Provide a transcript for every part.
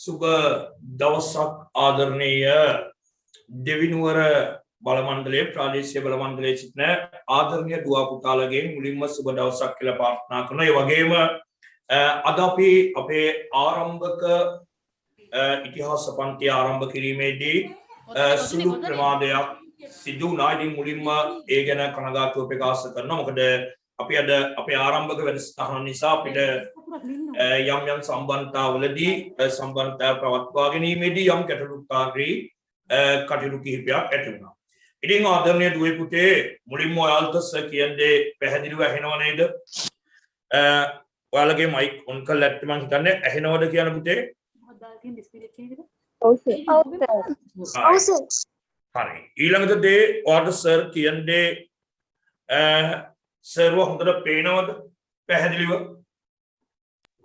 සුබ දවසක් ආදරණීය දෙවිනුවර බලමණ්ඩලයේ ප්‍රාදේශීය බලමණ්ඩලයේ සිටින ආදරණීය දුව පුතාලගෙන් මුලින්ම සුබ දවසක් කියලා ප්‍රාර්ථනා කරනවා. ඒ වගේම අද අපි අපේ ආරම්භක ඉතිහාස පන්තිය ආරම්භ කිරීමේදී සුළු ප්‍රමාදයක් සිදු වුණා. ඉතින් මුලින්ම ඒ ගැන කනගාටුව ප්‍රකාශ කරනවා. මොකද අපි අද අපේ ආරම්භක වැඩසටහන නිසා අපිට යම් සම්බන්ධතාවලදී සම්බන්ධතාව පවත්වා ගැනීමේදී යම් ගැටලුකාරී කටයුතු කිහිපයක් ඇති වුණා. ඉතින් ආදරණීය දුවේ පුතේ මුලින්ම ඔයාලට කියන්නේ පැහැදිලිව ඇහෙනව නේද? ඔයාලගේ මයික් ඔන් කරලා ඇත්ත මං හිතන්නේ ඇහෙනවද කියන පුතේ? ඔව් සර්. හරි. ඊළඟට දේ ඔයාලට සර් කියන්නේ සර්ව හොඳට පේනවද? පැහැදිලිව?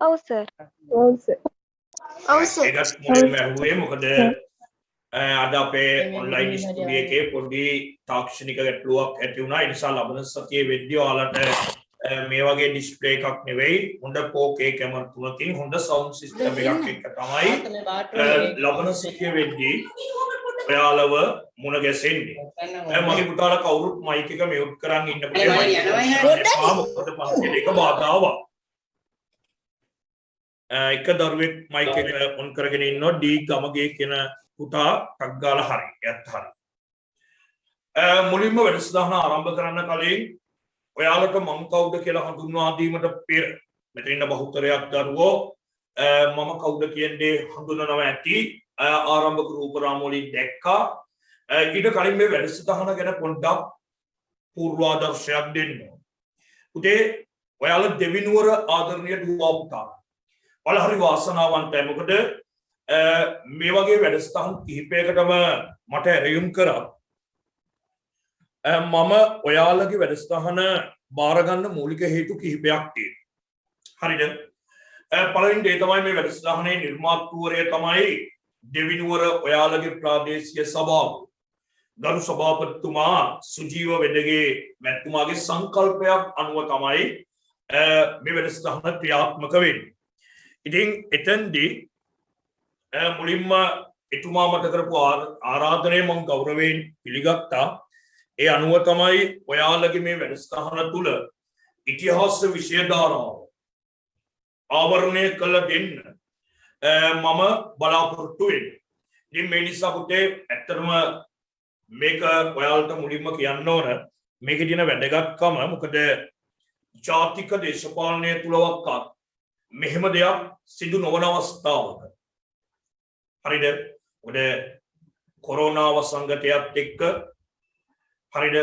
ඔව් සර්. ඒකත් මුලින්ම ඇහුවේ මොකද අද අපේ ඔන්ලයින් ස්ටුඩියෝ එකේ පොඩි තාක්ෂණික ගැටලුවක් ඇති වුණා. ඒ නිසා ලබන සතියේ වෙද්දී ඔයාලට මේ වගේ ඩිස්ප්ලේ එකක් නෙවෙයි හොඳ 4K කැමරා තුනකින් හොඳ සවුන්ඩ් සිස්ටම් එකක් එක්ක තමයි ලබන සතියේ වෙද්දී ඔයාලව මුණ ගැසෙන්නේ. මගේ පුතාලා කවුරුත් මයික් එක මියුට් කරන් ඉන්න පුතේ. මොකද පන්තියේ එක බාධාවක්. එක දරුවෙක් මයික් එක ඔන් කරගෙන ඉන්නවා ඩී ගමගේ කියන පුතා ටක් ගාලා හරි. එයත් හරි. මුලින්ම වැඩසටහන ආරම්භ කරන්න කලින් ඔයාලට මම කවුද කියලා හඳුන්වා දීමට පෙර මෙතන ඉන්න බහුතරයක් දරුවෝ මම කවුද කියන්නේ හඳුනනවා ඇති. ආරම්භක රූපරාම වලින් දැක්කා. ඊට කලින් මේ වැඩසටහන ගැන පොඩ්ඩක් පූර්වාදර්ශයක් දෙන්න. උදේ ඔයාලා දෙවිනුවර ආදරණීය දුව පුතා. ඔයාලා හරි වාසනාවන්තයි. මොකද මේ වගේ වැඩසටහන් කිහිපයකටම මට ඇරයුම් කරා. මම ඔයාලගේ වැඩසටහන බාර ගන්න මූලික හේතු කිහිපයක් තියෙනවා. හරිද? පළවෙනි දේ තමයි මේ වැඩසටහනේ නිර්මාතෘවරය තමයි දෙවිනුවර ඔයාලගේ ප්‍රාදේශීය සභාව. ගරු සභාපතිතුමා සුජීව වෙදගේ මැතිතුමාගේ සංකල්පයක් අනුව තමයි මේ වැඩසටහන ක්‍රියාත්මක වෙන්නේ. ඉතින් එතෙන්දී මුලින්ම එතුමා මට කරපු ආරාධනය මම ගෞරවයෙන් පිළිගත්තා. ඒ අනුව තමයි ඔයාලගේ මේ වැඩසටහන තුල ඉතිහාස විෂය ධාරාව ආවරණය කළ දෙන්න මම බලාපොරොත්තු වෙන්නේ. ඉතින් මේ නිසා පුතේ ඇත්තටම මේක ඔයාලට මුලින්ම කියන්න ඕන මේකේ තියෙන වැදගත්කම. මොකද ජාතික දේශපාලනය තුලවත් මෙහෙම දෙයක් සිදු නොවන අවස්ථාවක හරිද? ඔද කොරෝනා වසංගතයත් එක්ක හරිද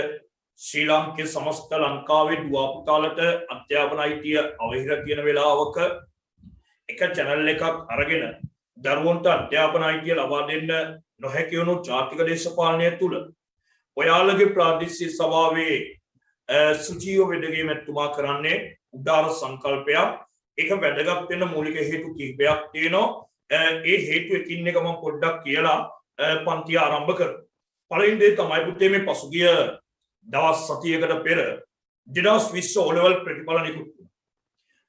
ශ්‍රී ලාංකික සමස්ත ලංකාවේ දුව පුතාලට අධ්‍යාපන අයිතිය අවහිර කියන වෙලාවක එක channel එකක් අරගෙන දරුවන්ට අධ්‍යාපන අයිතිය ලබා දෙන්න නොහැකි වුණු ජාතික දේශපාලනය තුල ඔයාලගේ ප්‍රාදේශීය සභාවේ සුජීව වෙදගේ මැතිතුමා කරන්නේ උදාර සංකල්පයක්. ඒක වැදගත් වෙන මූලික හේතු කිහිපයක් තියෙනවා. ඒ හේතු එකින් එක මම පොඩ්ඩක් කියලා පන්තිය ආරම්භ කරමු. පළවෙනි දේ තමයි පුතේ මේ පසුගිය දවස් සතියකට පෙර 2020 O level ප්‍රතිඵල නිකුත් වුණා.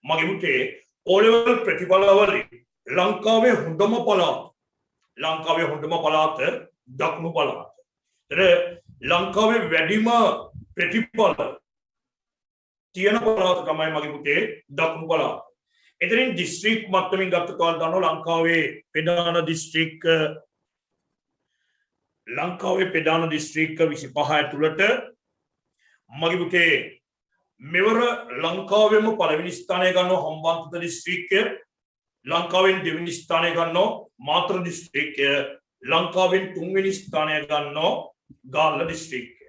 මගේ පුතේ O level ප්‍රතිඵල වලින් ලංකාවේ හොඳම පළාත දකුණු පළාත. ලංකාවේ වැඩිම ප්‍රතිඵල තියෙන පළාත තමයි මගේ පුතේ දකුණු පළාත. එතනින් දිස්ත්‍රික් මට්ටමින් ගත්තොත් ඔයාලා දන්නවා ලංකාවේ ප්‍රධාන දිස්ත්‍රික්ක 25 ඇතුළත මගේ පුතේ මෙවර ලංකාවෙම පළවෙනි ස්ථානය ගන්නවා හම්බන්තොට දිස්ත්‍රික්කය. ලංකාවෙන් දෙවෙනි ස්ථානය ගන්නවා මාතර දිස්ත්‍රික්කය. ලංකාවෙන් තුන්වෙනි ස්ථානය ගන්නවා ගාල්ල දිස්ත්‍රික්කය.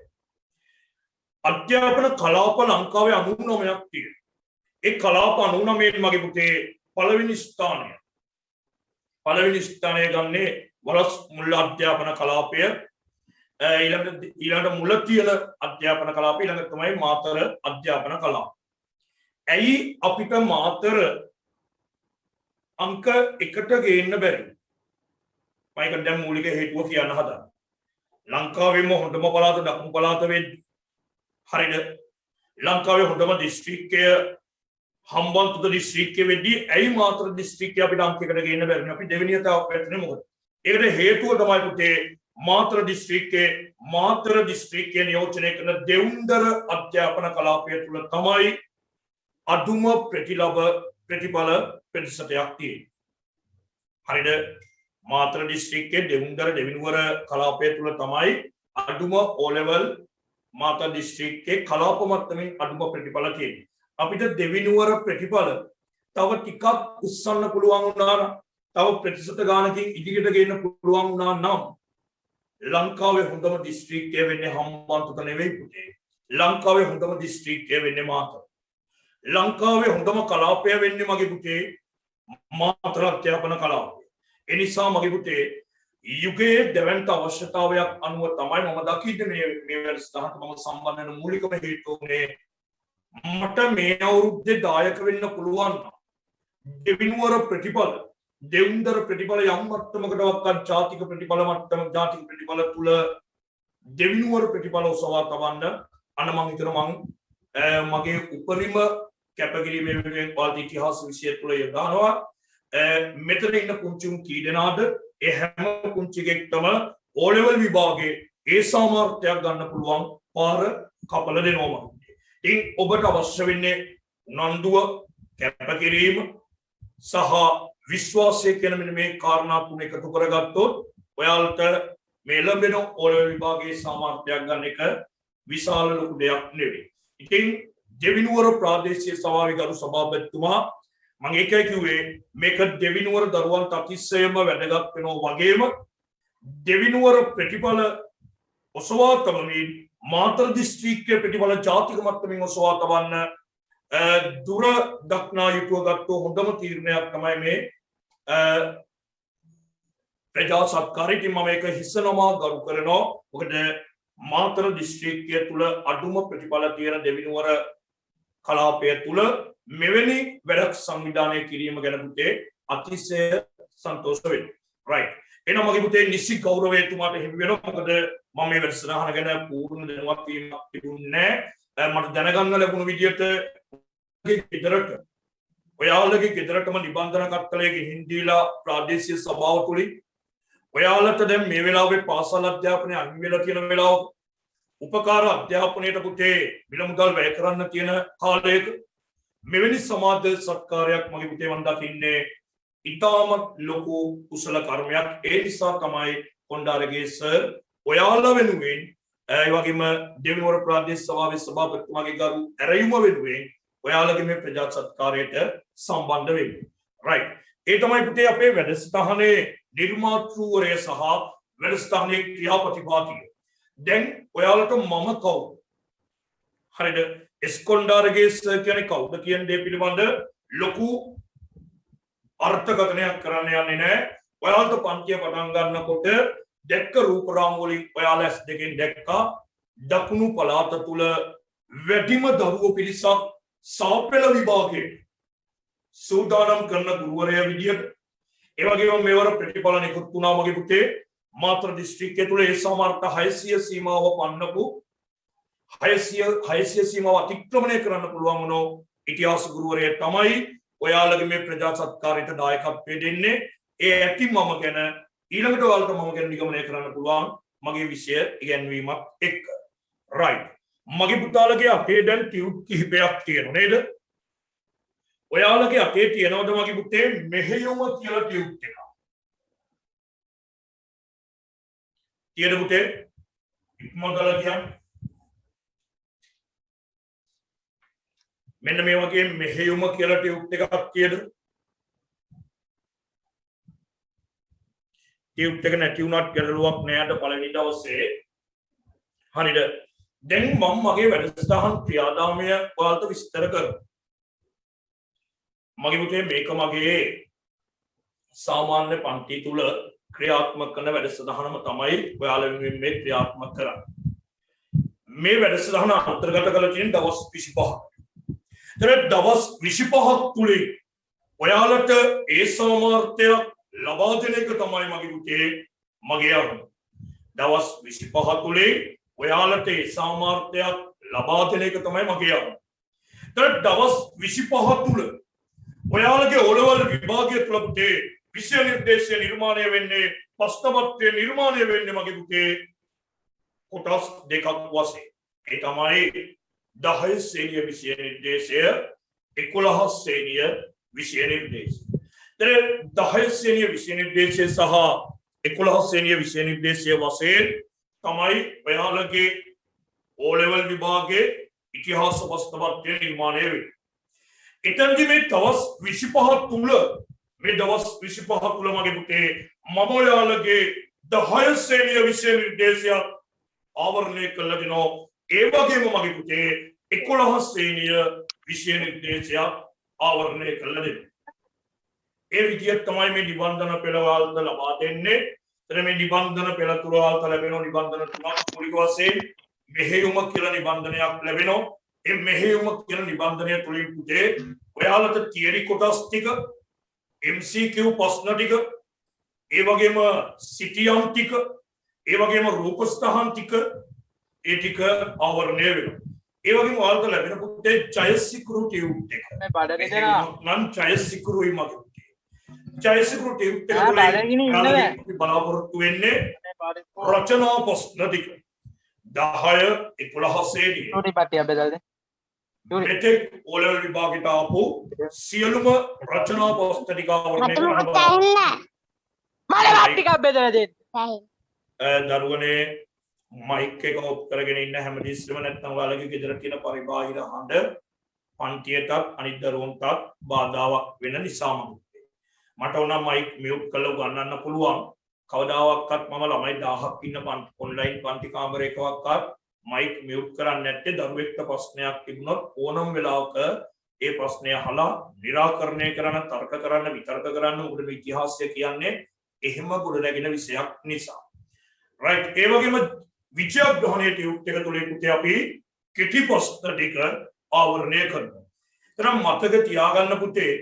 අධ්‍යාපන කලාප ලංකාවේ 99ක් තියෙනවා. ඒ කලාප 99න් මගේ පුතේ පළවෙනි ස්ථානය ගන්නේ වලස් මුල් අධ්‍යාපන කලාපය. ඊළඟට මුල තියෙන අධ්‍යාපන කලාපය ඊළඟට තමයි මාතර අධ්‍යාපන කලාපය. ඇයි අපිට මාතර අංක 1ට ගේන්න බැරි? මම දැන් මූලික හේතුව කියන්න හදනවා. ලංකාවේම හොඳම පළාත දකුණු පළාත වෙද්දී හරිද? ලංකාවේ හොඳම දිස්ත්‍රික්කය හම්බන්තොට දිස්ත්‍රික්කයේ වෙද්දී ඇයි මාතර දිස්ත්‍රික්කය අපිට අංකයකට ගේන්න බැරි අපි දෙවෙනිය තව පැත්තනේ මොකද ඒකට හේතුව තමයි පුතේ මාතර දිස්ත්‍රික්කයේ නියෝජනය කරන දෙවුන්දර අධ්‍යාපන කලාපය තුල තමයි අදුම ප්‍රතිඵල ප්‍රතිශතයක් තියෙන්නේ හරිද මාතර දිස්ත්‍රික්කයේ දෙවුන්දර දෙවිනුවර කලාපය තුල තමයි අදුම O level මාතර දිස්ත්‍රික්කයේ කලාප මට්ටමින් අදුම ප්‍රතිඵල තියෙන්නේ අපිට දෙවිනුවර ප්‍රතිඵල තව ටිකක් උස්සන්න පුළුවන් වුණා නම් තව ප්‍රතිශත ගානකින් ඉදිරියට ගේන්න පුළුවන් වුණා නම් ලංකාවේ හොඳම දිස්ත්‍රික්කය වෙන්නේ හම්බන්තොට නෙවෙයි පුතේ ලංකාවේ හොඳම දිස්ත්‍රික්කය වෙන්නේ මාතර ලංකාවේ හොඳම කලාපය වෙන්නේ මගේ පුතේ මාතර අධ්‍යාපන කලාපය ඒ නිසා මගේ පුතේ යුගයේ දෙවන්ත අවශ්‍යතාවයක් අනුව තමයි මම දකින්නේ මේ වැඩසටහනට මම සම්බන්ධ වෙන මූලිකම හේතුව උනේ මට මේ අවුරුද්දේ දායක වෙන්න පුළුවන් දෙවිනුවර ප්‍රතිඵල දෙවුන්දර ප්‍රතිඵල යම් මට්ටමකටවත් ජාතික ප්‍රතිඵල තුල දෙවිනුවර ප්‍රතිඵල උසවා තවන්න අන්න මම හිතනවා මගේ උපරිම කැපකිරීමේ වෙනුවෙන් පාලි ඉතිහාස විෂය තුල යොදානවා මෙතන ඉන්න පුංචි කී දෙනාද ඒ හැම පුංචි කෙනෙක්ටම O level විභාගයේ ඒ සාමර්ථ්‍යයක් ගන්න පුළුවන් පාර කපල දෙනවා ඉතින් ඔබට අවශ්‍ය වෙන්නේ උනන්දුව කැපකිරීම සහ විශ්වාසය කියන මෙන්න මේ කාරණා තුන එකතු කරගත්තොත් ඔයාලට මේ ලැබෙන O level විභාගයේ සාමර්ථ්‍යයක් ගන්න එක විශාල ලොකු දෙයක් නෙවෙයි. ඉතින් දෙවිනුවර ප්‍රාදේශීය සභාවේ ගරු සභාපතිතුමා මම ඒකයි කිව්වේ මේක දෙවිනුවර දරුවන්ට අතිශයම වැදගත් වෙනවා වගේම දෙවිනුවර ප්‍රතිඵල ඔසවා තබමින් මාතර දිස්ත්‍රික්කයේ ප්‍රතිඵල ජාතික මට්ටමින් ඔසවා තබන්න දුර දක්නා යුතුව ගත්තෝ හොඳම තීරණයක් තමයි මේ ප්‍රජා සත්කාරය. මම මේක හිස්සනවා ගරු කරනවා. මොකද මාතර දිස්ත්‍රික්කය තුල අඩුම ප්‍රතිඵල තියෙන දෙවිනුවර කලාපය තුල මෙවැනි වැඩක් සංවිධානය කිරීම ගැන පුතේ අතිශය සන්තෝෂ වෙනවා. right. එහෙනම් මගේ පුතේ නිසි ගෞරවය තුමාට හිමි වෙනවා. මොකද මම මේ වැඩසටහන ගැන පූර්ණ දැනුවත් වීමක් තිබුණේ නැහැ. මට දැනගන්න ලැබුණු විදිහට ගෙදරට ඔයාලගේ ගෙදරටම නිබන්ධන කට්ටලයේ ගිහින් දීලා ප්‍රාදේශීය සභාව තුලින් ඔයාලට දැන් මේ වෙලාවේ පාසල් අධ්‍යාපනය අහිමි වෙලා තියෙන වෙලාව උපකාර අධ්‍යාපනයට පුතේ මිල මුදල් වැය කරන්න තියෙන කාලයක මෙවැනි සමාජ සත්කාරයක් මගේ පුතේ මම දකින්නේ ඉතාමත් ලොකු කුසල කර්මයක්. ඒ නිසා තමයි කොණ්ඩාරගේ සර් ඔයාලා වෙනුවෙන් ඒ වගේම දෙවිනුවර ප්‍රාදේශීය සභාවේ සභාපතිතුමාගේ ගරු ඇරයුම වෙනුවෙන් ඔයාලගේ මේ ප්‍රජා සත්කාරයට සම්බන්ධ වෙන්නේ. right. ඒ තමයි පුතේ අපේ වැඩසටහනේ නිර්මාතෘවරය සහ වැඩසටහනේ ක්‍රියාපටිපාටිය. දැන් ඔයාලට මම කවුද? හරිද? එස්කොණ්ඩාරගේ සර් කියන්නේ කවුද කියන දේ පිළිබඳ ලොකු අර්ථකථනයක් කරන්න යන්නේ නැහැ. ඔයාලට පන්තිය පටන් ගන්නකොට දැක්ක රූපරාම වලින් ඔයාලා S දෙකෙන් දැක්කා දකුණු පළාත තුල වැඩිම දරුවෝ පිරිසක් සාපේල විභාගයේ සූදානම් කරන ගුරුවරයා විදියට ඒ වගේම මෙවර ප්‍රතිඵල නිකුත් වුණා මගේ පුතේ මාතර දිස්ත්‍රික්කය තුල ඒ සමර්ථ 600 සීමාව පන්නපු 600 සීමාව අතික්‍රමණය කරන්න පුළුවන් වුණෝ ඉතිහාස ගුරුවරයා තමයි ඔයාලගේ මේ ප්‍රජා සත්කාරයට දායකත්වය දෙන්නේ. ඒ ඇති මම ගැන ඊළඟට ඔයාලට මම ගැන නිගමනය කරන්න පුළුවන් මගේ විෂය ඉගැන්වීමක් එක්ක. right. මගේ පුතාලගේ අතේ දැන් ටියුට් කිහිපයක් තියෙනවා නේද? ඔයාලගේ අතේ තියෙනවද මගේ පුතේ මෙහෙයුම කියලා ටියුට් එකක්? තියෙද පුතේ? ඉක්මනටලා කියන්න. මෙන්න මේ වගේ මෙහෙයුම කියලා ටියුට් එකක් තියෙද? ටියුට් එක නැති වුණත් ගැටලුවක් නෑට පළවෙනි දවසේ. හරිද? දැන් මම මගේ වැඩසටහන් ක්‍රියාදාමය ඔයාලට විස්තර කරනවා. මගේ පුතේ මේක මගේ සාමාන්‍ය පන්ති තුල ක්‍රියාත්මක කරන වැඩසටහනම තමයි ඔයාලා වෙනුවෙන් මේ ක්‍රියාත්මක කරන්නේ. මේ වැඩසටහන අන්තර්ගත කරලා තියෙන දවස් 25ක්. ඒතර දවස් 25ක් තුලින් ඔයාලට ඒ සමර්ථය ලබා දෙන එක තමයි මගේ පුතේ මගේ අරමුණ. දවස් 25 තුලින් ඔයාලට ඒ සමර්ථයක් ලබා දෙන එක තමයි මගේ අරමුණ. දවස් 25 තුල ඔයාලගේ O-level විභාගය තුල පුතේ විෂය නිර්දේශය නිර්මාණය වෙන්නේ ප්‍රශ්නපත්‍රය නිර්මාණය වෙන්නේ මගේ පුතේ කොටස් දෙකක් වශයෙන්. ඒ තමයි 10 ශ්‍රේණිය විෂය නිර්දේශය 11 ශ්‍රේණිය විෂය නිර්දේශය. 10 ශ්‍රේණිය විෂය නිර්දේශය සහ 11 ශ්‍රේණිය විෂය නිර්දේශය වශයෙන් තමයි ඔයාලගේ O-level විභාගයේ ඉතිහාස ප්‍රශ්නපත්‍රය නිර්මාණය වෙන්නේ. එතනදී මේ දවස් 25 තුල මගේ පුතේ මම ඔයාලගේ 10 ශ්‍රේණිය විෂය නිර්දේශය ආවරණය කළා දෙනවා. ඒ වගේම මගේ පුතේ 11 ශ්‍රේණිය විෂය නිර්දේශය ආවරණය කළා දෙනවා. ඒ විදිහට තමයි මේ නිබන්ධන පෙළවල්ද ලබා දෙන්නේ. එතන මේ නිබන්ධන පෙළ තුල වලට ලැබෙන නිබන්ධන තුනක් මූලික වශයෙන් මෙහෙයුම කියලා නිබන්ධනයක් ලැබෙනවා. ඒ මෙහෙයුම කියන නිබන්ධනය තුලින් පුතේ ඔයාලට තියරි කොටස් ටික MCQ ප්‍රශ්න ටික ඒ වගේම සිටියම් ටික ඒ වගේම රූපස්ථාන ටික ඒ ටික ආවරණය වෙනවා. ඒ වගේම ඔයාලට ලැබෙන පුතේ ජයසිකුරු ටියුබ් එක. මේ බඩේ දෙන නම් ජයසිකුරුයි මගේ පුතේ. ජයසිකුරු ටියුබ් එක තුලින් බලාපොරොත්තු වෙන්නේ රචනා ප්‍රශ්න ටික 10 11 ශ්‍රේණිය. චූටි පට්ටිය බෙදලා මෙතෙක් O-level විභාගයට ආපු සියලුම රචනා ප්‍රශ්න ටික ආවරණය කරනවා. මල ටිකක් බෙදලා දෙන්න. දරුවනේ මයික් එක ඔෆ් කරගෙන ඉන්න හැමදෙස්සෙම නැත්නම් ඔයාලගේ ගෙදර තියෙන පරිබාහිර හඬ පන්තියටත් අනිත් දරුවන්ටත් බාධාවක් වෙන නිසා මට උනා මයික් මියුට් කරලා උගන්වන්න පුළුවන්. කවදාවත් මම ළමයි 1000ක් ඉන්න ඔන්ලයින් පන්ති කාමරයකවත් මයික් මියුට් කරන්නේ නැත්තේ දරුවෙක්ට ප්‍රශ්නයක් තිබුණොත් ඕනම වෙලාවක ඒ ප්‍රශ්නය අහලා निराකරණය කරන්න තර්ක කරන්න විතර්ක කරන්න මොකද මේ ඉතිහාසය කියන්නේ එහෙම ගොඩ නැගෙන විෂයක් නිසා. රයිට් ඒ වගේම විචයග්‍රහණයේ ටියුබ් එක තුලින් පුතේ අපි කෙටි ප්‍රශ්න ටික ආවරණය කරනවා. එතනම් මතක තියාගන්න පුතේ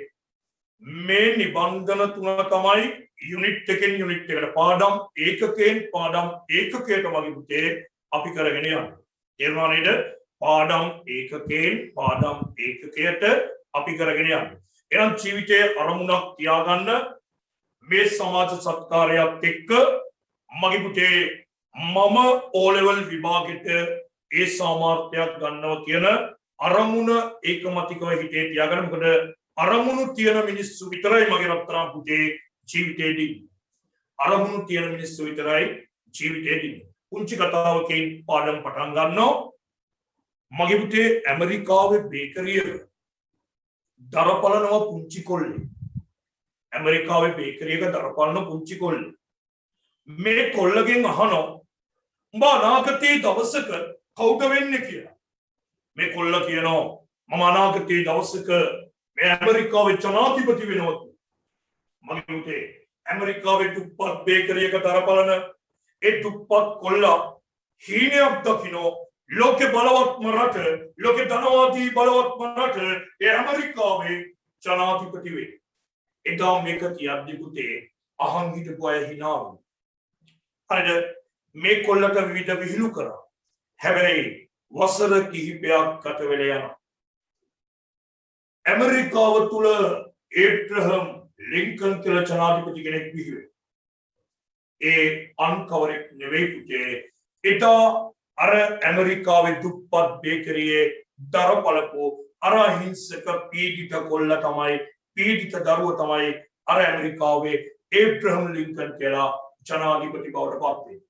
මේ නිබන්ධන තුන තමයි යුනිට් එකෙන් යුනිට් එකට පාඩම් ඒකකයෙන් පාඩම් ඒකකයට වගේ පුතේ අපි කරගෙන යනවා. තේරුණා නේද? පාඩම් ඒකකයෙන් පාඩම් ඒකකයට අපි කරගෙන යනවා. එහෙනම් ජීවිතයේ අරමුණක් තියාගන්න මේ සමාජ සත්කාරයත් එක්ක මගේ පුතේ මම O-level විභාගෙට ඒ සාමාර්ථයක් ගන්නවා කියන අරමුණ ඒකමතිකව හිතේ තියාගන්න. මොකද අරමුණු තියෙන මිනිස්සු විතරයි මගේ රත්තරන් පුතේ ජීවිතේදී. අරමුණු තියෙන මිනිස්සු විතරයි ජීවිතේදී. පුංචි කතාවකින් පාඩම් පටන් ගන්නවා. මගේ පුතේ ඇමරිකාවේ බේකරියක දරපලනවා පුංචි කොල්ලෙක්. ඇමරිකාවේ බේකරියක දරපලන පුංචි කොල්ලෙක්. මේ කොල්ලගෙන් අහනවා උඹ අනාගතයේ දවසක කවුද වෙන්නේ කියලා. මේ කොල්ල කියනවා මම අනාගතයේ දවසක මේ ඇමරිකාවේ ජනාධිපති වෙනවා. මගේ පුතේ ඇමරිකාවේ දුප්පත් බේකරියක දරපලන ඒ දුප්පත් කොල්ලා හීනයක් දකින්නෝ ලෝකේ බලවත්ම රට ලෝකේ ධනවාදී බලවත්ම රට ඒ ඇමරිකාවේ ජනාධිපති වේ. එදා මේක කියද්දි පුතේ අහන් හිටපු අය hina වුණා. හරිද? මේ කොල්ලට විවිධ විහිළු කරා. හැබැයි වසර කිහිපයක් ගත වෙලා යනවා. ඇමරිකාව තුල ඒබ්‍රහම් ලින්කන් කියලා ජනාධිපති කෙනෙක් බිහිවේ. ඒ අන්කවරෙක් නෙවෙයි පුතේ. එදා අර ඇමරිකාවේ දුප්පත් බේකරියේ දරපලපු අර හිංසක පීඩිත කොල්ල තමයි පීඩිත දරුව තමයි අර ඇමරිකාවේ ඒබ්‍රහම් ලින්කන් කියලා ජනාධිපති බවට පත් වෙන්නේ.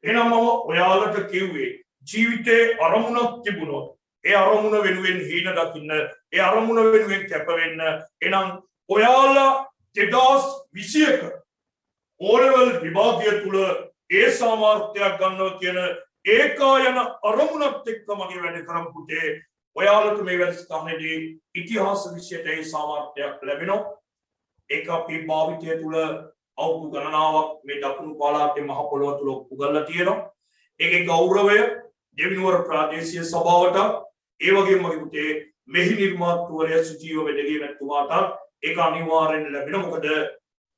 එහෙනම් මම ඔයාලට කිව්වේ ජීවිතේ අරමුණක් තිබුණොත් ඒ අරමුණ වෙනුවෙන් හීන දකින්න ඒ අරමුණ වෙනුවෙන් කැප වෙන්න. එහෙනම් ඔයාලා 2021 O-level විභාගය තුල ඒ සාමාර්ථයක් ගන්නවා කියන ඒකායන අරමුණත් එක්ක මගේ වැඩ කරමු පුතේ. ඔයාලට මේ වැඩසටහනේදී ඉතිහාස විෂයට ඒ සාමාර්ථයක් ලැබෙනවා. ඒක අපි භාවිතය තුල අවුරුදු ගණනාවක් මේ දකුණු පළාතේ මහ පොළොව තුල ඔප්පු කරලා තියෙනවා. ඒකේ ගෞරවය දෙවිනුවර ප්‍රාදේශීය සභාවට ඒ වගේම මගේ පුතේ මෙහි නිර්මාතෘවරයා සුජීව වෙදගේ මැතිතුමාට ඒක අනිවාර්යෙන් ලැබෙනවා. මොකද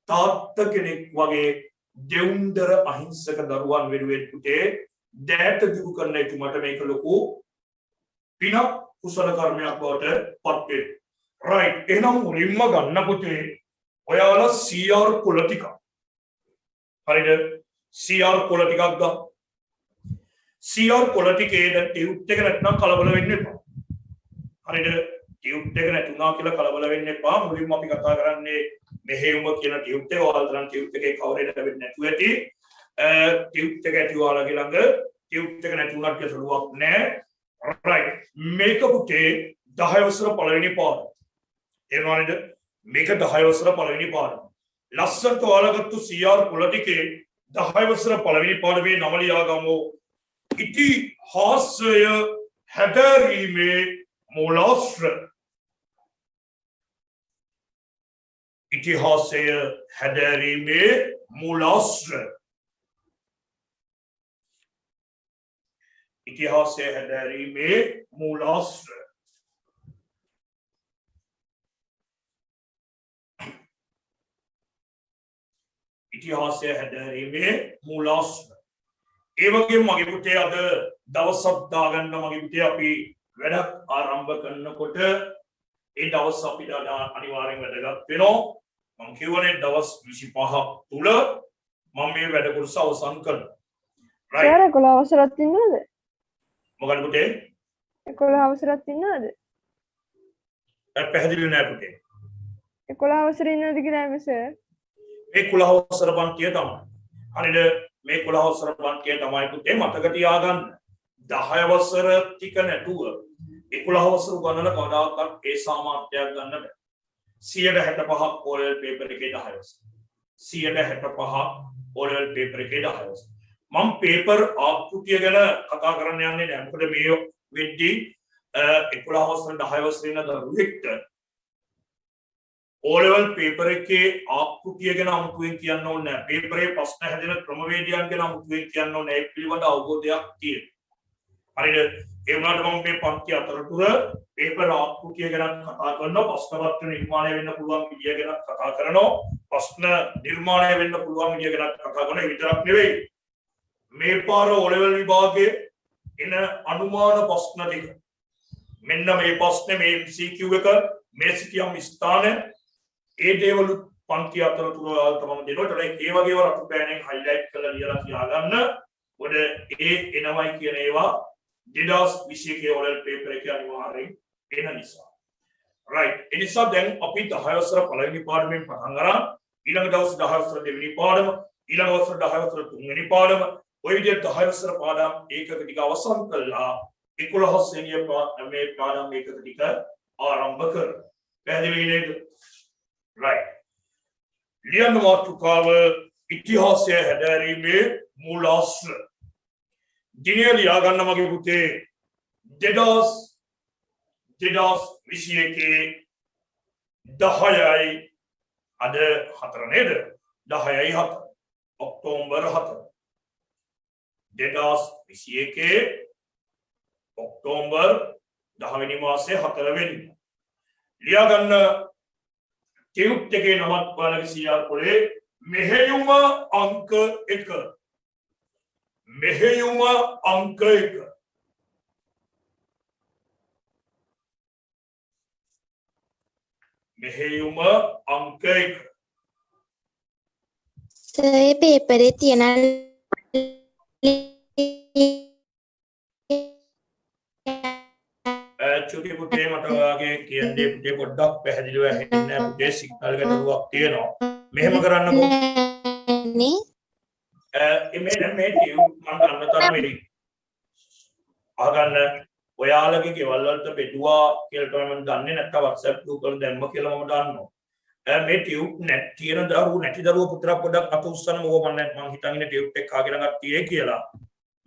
තාත්ත කෙනෙක් වගේ දෙවුන්දර අහිංසක දරුවන් වෙනුවෙන් පුතේ දෑත දිගු කරන එතුමාට මේක ලොකු පින කුසල කර්මයක් බවට පත් වෙනවා. right එහෙනම් මුලින්ම ගන්න පුතේ ඔයාලා CR කුල ටික. හරිද? CR කුල ටිකක් ගන්න. CR කුල ටිකේ දැන් ටියුට් එක නැත්නම් කලබල වෙන්න එපා. හරිද? ටියුට් එක නැතුණා කියලා කලබල වෙන්න එපා. මුලින්ම අපි කතා කරන්නේ මෙහෙයුම කියන ටියුට් එක. ඔයාලා තරම් ටියුට් එකේ කවරේද වෙන්නේ නැතුව ඇති. ටියුට් එක ඇති ඔයාලගේ ළඟ ටියුට් එක නැතුණාට කියලා නැහැ. right මේක පුතේ 10 වසර පළවෙනි පාඩම. එනවා නේද? මේක 10 වසර පළවෙනි පාඩම. ලස්සනට ඔයාලගත්තු CR කුල ටිකේ 10 වසර පළවෙනි පාඩමේ නම ලියා ගමු. ඉතිහාසය හැදෑරීමේ මූලාශ්‍ර. ඉතිහාසය හැදෑරීමේ මූලාශ්‍ර. ඉතිහාසය හැදෑරීමේ මූලාශ්‍ර. ඉතිහාසය හැදෑරීමේ මූලාශ්‍ර. ඒ වගේම මගේ පුතේ අද දවසක් දාගන්න මගේ පුතේ අපි වැඩක් ආරම්භ කරනකොට ඒ දවස් අපිට අනිවාර්යෙන් වැදගත් වෙනවා. මම කියවනේ දවස් 25ක් තුල මම මේ වැඩ කොටස අවසන් කරනවා. right සර් 11 අවසරක් තියනවද? මොකද පුතේ? 11 අවසරක් තියනවද? ඒක පැහැදිලි නෑ පුතේ. 11 අවසර ඉන්නවද කියලා මේ සර්? මේ 11 අවසර පන්තිය තමයි. හරිද? මේ 11 අවසර පන්තිය තමයි පුතේ මතක තියාගන්න. 10 වසර ටික නැතුව 11 වසර උගන්නන කවදාකවත් ඒ සාමාර්ථයක් ගන්න බෑ. 165ක් ඕරල් පේපර් එකේ 10 වසර. 165ක් ඕරල් පේපර් එකේ 10 වසර. මම පේපර් ආකෘතිය ගැන කතා කරන්න යන්නේ නැහැ. මොකද මේ වෙද්දී 11 වසර 10 වසර ඉන්න දරුවෙක්ට O level paper එකේ ආකෘතිය ගැන අමුතුවෙන් කියන්න ඕනේ නැහැ. පේපරේ ප්‍රශ්න හැදෙන ක්‍රමවේදයන් ගැන අමුතුවෙන් කියන්න ඕනේ නැහැ. ඒ පිළිබඳ අවබෝධයක් තියෙනවා. හරිද? ඒ වුණාට මම මේ පන්ති අතරතුර පේපර් ආකෘතිය ගැන කතා කරනවා. ප්‍රශ්න පත්‍ර නිර්මාණය වෙන්න පුළුවන් විදිය ගැන කතා කරනවා. ප්‍රශ්න නිර්මාණය වෙන්න පුළුවන් විදිය ගැන කතා කරනවා. ඒ විතරක් නෙවෙයි. මේ පාර O level විභාගයේ එන අනුමාන ප්‍රශ්න ටික. මෙන්න මේ ප්‍රශ්නේ මේ MCQ එක මේ සිටියම් ස්ථාන ඒ දේවල් පන්ති අතරතුර තමයි දෙනකොට ඒ වගේව රතු පෑනෙන් highlight කරලා ලියලා තියාගන්න. මොකද ඒ එනවයි කියන ඒවා 2021 oral paper එකේ අනිවාර්යෙන් එන නිසා. right ඒ නිසා දැන් අපි 10 වසර පළවෙනි පාඩමෙන් පටන් අරන් ඊළඟ දවස් 10 වසර දෙවෙනි පාඩම ඊළඟ වසර 10 වසර තුන්වෙනි පාඩම ඔය විදිහට 10 වසර පාඩම් ඒකක ටික අවසන් කළා 11 වෙනි මේ පාඩම් ඒකක ටික ආරම්භ කරමු. පැහැදිලි නේද? right ලියන්න මාතෘකාව ඉතිහාසය හැදෑරීමේ මූලාශ්‍ර. දිනය ලියා ගන්න මගේ පුතේ 2021 10යි අද 4 නේද? 10යි 4 ඔක්තෝබර් 4 2021 ඔක්තෝබර් 10 වෙනි මාසේ 4 වෙනිදා ලියා ගන්න ටියුට් එකේ නමක් ඔයාලගේ CR පොලේ මෙහෙයුම අංක 1 මෙහෙයුම අංක 1 මෙහෙයුම අංක 1 සර් පේපරේ තියෙන චුටි පුතේ මට ඔයාගේ කියන්නේ පුතේ පොඩ්ඩක් පැහැදිලිව ඇහෙන්නේ නැහැ පුතේ සිග්නල් ගැටලුවක් තියෙනවා. මෙහෙම කරන්නකෝ. මේ ටියුට් මම ගන්න තරමේ අහගන්න ඔයාලගේ ගෙවල් වලට බෙදුවා කියලා තමයි මම දන්නේ නැත්නම් WhatsApp group වල දැම්ම කියලා මම දන්නවා. මේ ටියුට් තියෙන දරුවෝ නැති දරුවෝ පුතලා පොඩ්ඩක් අත උස්සන්න මොකෝ මම හිතන්නේ ටියුට් එක කාගේ ළඟක් තියෙයි කියලා.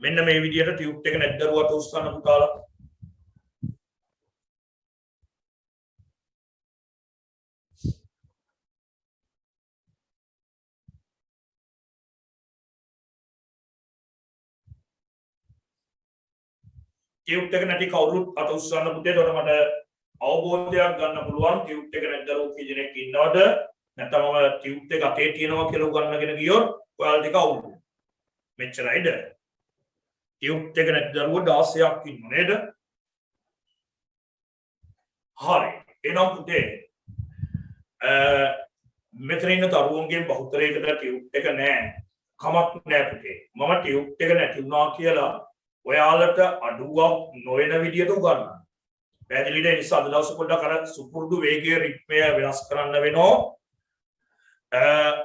මෙන්න මේ විදිහට ටියුට් එක නැති දරුවෝ අත උස්සන්න පුතාලා. ටියුට් එක නැති කවුරුත් අත උස්සන්න පුතේ. ඒකට මට අවබෝධයක් ගන්න පුළුවන් ටියුට් එක නැති දරුවෝ කී දෙනෙක් ඉන්නවද නැත්නම් මම ටියුට් එක අතේ තියනවා කියලා උගන්වගෙන ගියොත් ඔයාලා ටික අවුල්. මෙච්චරයිද? ටියුට් එක නැති දරුවෝ 16ක් ඉන්නව නේද? හරි එනම් පුතේ මෙතන ඉන්න දරුවන්ගේ බහුතරයකට ටියුට් එක නැහැ. කමක් නැහැ පුතේ. මම ටියුට් එක නැති වුණා කියලා ඔයාලට අඩුවක් නොවන විදියට උගන්වන්න. පැහැදිලිද? ඒ නිසා අද දවසේ පොඩ්ඩක් අර සුපුරුදු වේගයේ රිද්මය වෙනස් කරන්න වෙනවා.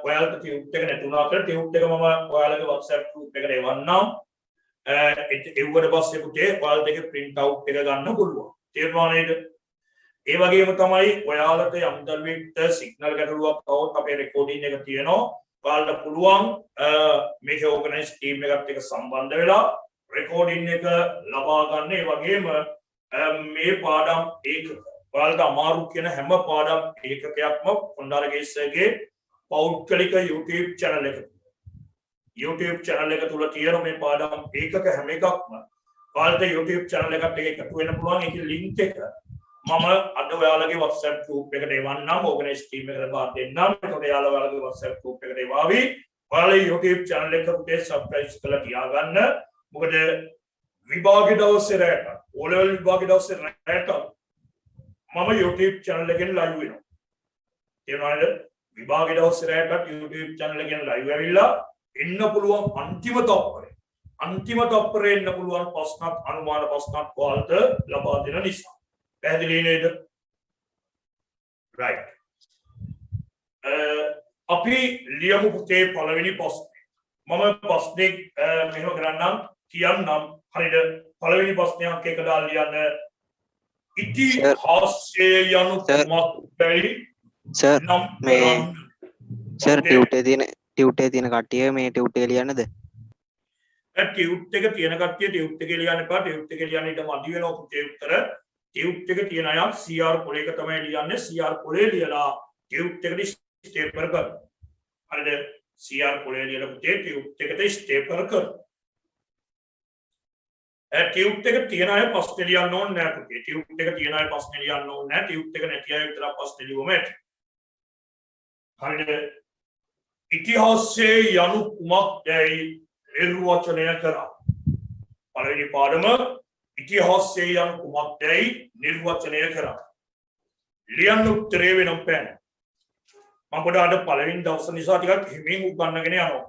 ඔයාලට ටියුට් එක නැති වුණා කියලා ටියුට් එක මම ඔයාලගේ WhatsApp group එකට එවන්නම්. එව්වට පස්සේ පුතේ ඔයාලට ඒක print out එක ගන්න පුළුවන්. තේරුණා නේද? ඒ වගේම තමයි ඔයාලට යම් දරුවෙක්ට සිග්නල් ගැටලුවක් આવොත් අපේ රෙකෝඩින් එක තියෙනවා. ඔයාලට පුළුවන් මේක ඕගනයිස් ටීම් එකත් එක්ක සම්බන්ධ වෙලා රෙකෝඩින් එක ලබා ගන්න. ඒ වගේම මේ පාඩම් ඒකක ඔයාලට අමාරු කියන හැම පාඩම් ඒකකයක්ම කොණ්ඩාරගේස්සගේ පෞද්ගලික YouTube channel එක තුල තියෙන මේ පාඩම් ඒකක හැම එකක්ම ඔයාලට YouTube channel එකට එකතු වෙන්න පුළුවන්. ඒකේ link එක මම අද ඔයාලගේ WhatsApp group එකට එවන්නම්. ඕගනයිස් ටීම් එකට බාර දෙන්නම්. ඒකට ඔයාලා ඔයාලගේ WhatsApp group එකට එවාවි. ඔයාලා YouTube channel එක පුතේ subscribe කරලා තියාගන්න. මොකද විභාගයේ දවසේ රැට O level විභාගයේ දවසේ රැට මම YouTube channel එකෙන් live වෙනවා. තේරුණාද? විභාගයේ දවසේ රැට YouTube channel එකෙන් live වෙවිලා එන්න පුළුවන් අන්තිම තප්පරේ එන්න පුළුවන් ප්‍රශ්නත් අනුමාන ප්‍රශ්නත් ඔයාලට ලබා දෙන නිසා. පැහැදිලි නේද? right. අපි ලියමු පුතේ පළවෙනි ප්‍රශ්නේ. මම ප්‍රශ්නේ මෙහෙම කරන්නම් කියන්නම්. හරිද? පළවෙනි ප්‍රශ්නේ අංක 1 දාලා ලියන්න. ඉතිහාසය යනු කුමක්දයි? සර් මේ සර් ටියුටේ තියෙන කට්ටිය මේ ටියුටේ ලියන්නද? ටියුට් එක තියෙන කට්ටිය ටියුට් එකේ ලියන්න එපා. ටියුට් එකේ ලියන්න ඊට මදි වෙනවා පුතේ උත්තර. ටියුට් එක තියෙන අය CR පොලේක තමයි ලියන්නේ. CR පොලේ ලියලා ටියුට් එකට ස්ටේප්ලර් කරන්න. හරිද? CR පොලේ ලියලා පුතේ ටියුට් එකට ස්ටේප්ලර් කරන්න. ටියුට් එක තියෙන අය ප්‍රශ්න ලියන්න ඕනේ නැහැ පුතේ. ටියුට් එක තියෙන අය ප්‍රශ්න ලියන්න ඕනේ නැහැ. ටියුට් එක නැති අය විතරක් ප්‍රශ්න ලියුවම ඇති. හරිද? ඉතිහාසයේ යනු කුමක්දයි නිර්වචනය කරා. පළවෙනි පාඩම ඉතිහාසයේ යනු කුමක්දයි නිර්වචනය කරා. ලියන්න උත්තරේ වෙනම් පෑන. මම පොඩ අද පළවෙනි දවස් නිසා ටිකක් හිමින් උගන්වගෙන යනවා.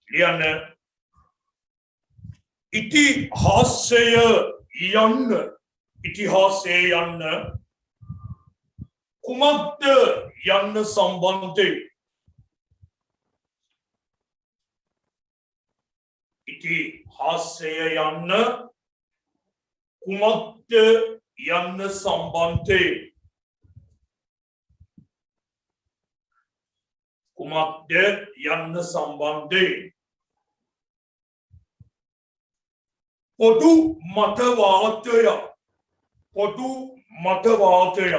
ලියන්න ඉතිහාසය යන්න කුමක්ද යන්න සම්බන්ධයි. ඉතිහාසය යන්න කුමක්ද යන්න සම්බන්ධයි. කුමක්ද යන්න සම්බන්ධයි. පොදු මතවාදය. පොදු මතවාදයක්.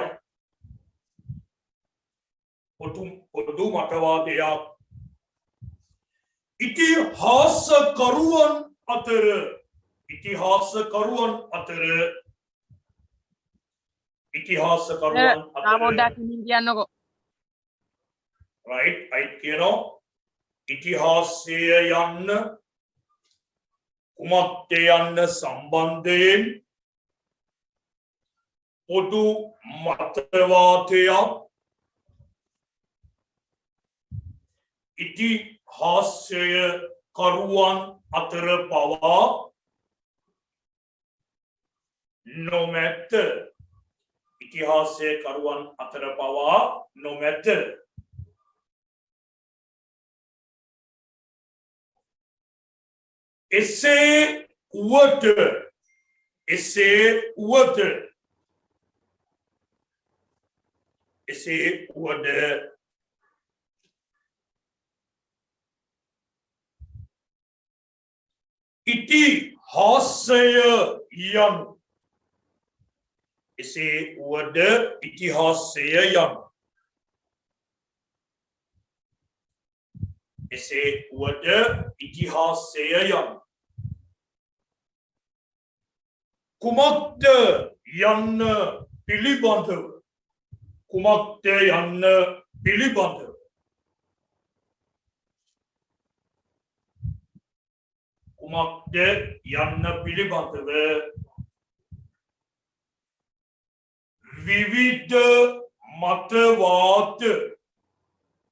ඉතිහාසකරුවන් අතර පොඩ්ඩක් කියන්නකෝ. right කියනවා ඉතිහාසය යන්න කුමක්ද යන්න සම්බන්ධයෙන් පොදු මතවාදයක්. ඉතිහාසය කරුවන් අතර පවා නොමැත. ඉතිහාසය කරුවන් අතර පවා නොමැත. එසේ වුවද ඉතිහාසය යනු කුමක්ද යන්න පිළිබඳව. කුමක්ද යන්න පිළිබඳව. කුමක්ද යන්න පිළිබඳව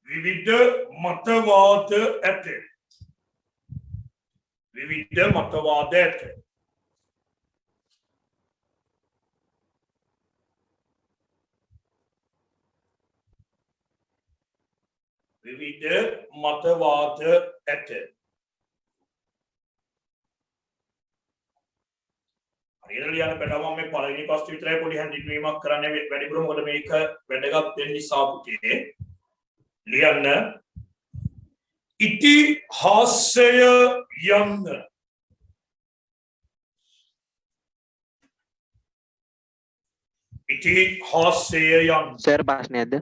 විවිධ මතවාද ඇත. විවිධ මතවාද ඇත. විවිධ මතවාද ඇත. හරියට ලියන්න බැලුවම මේ පළවෙනි පස්ත විතරයි පොඩි හැඳින්වීමක් කරන්න වැඩිපුර මොකද මේක වැදගත් වෙන නිසා පුතේ. ලියන්න ඉතිහාසය යන්න. ඉතිහාසය යන්න. සර් ප්‍රශ්නයක්ද?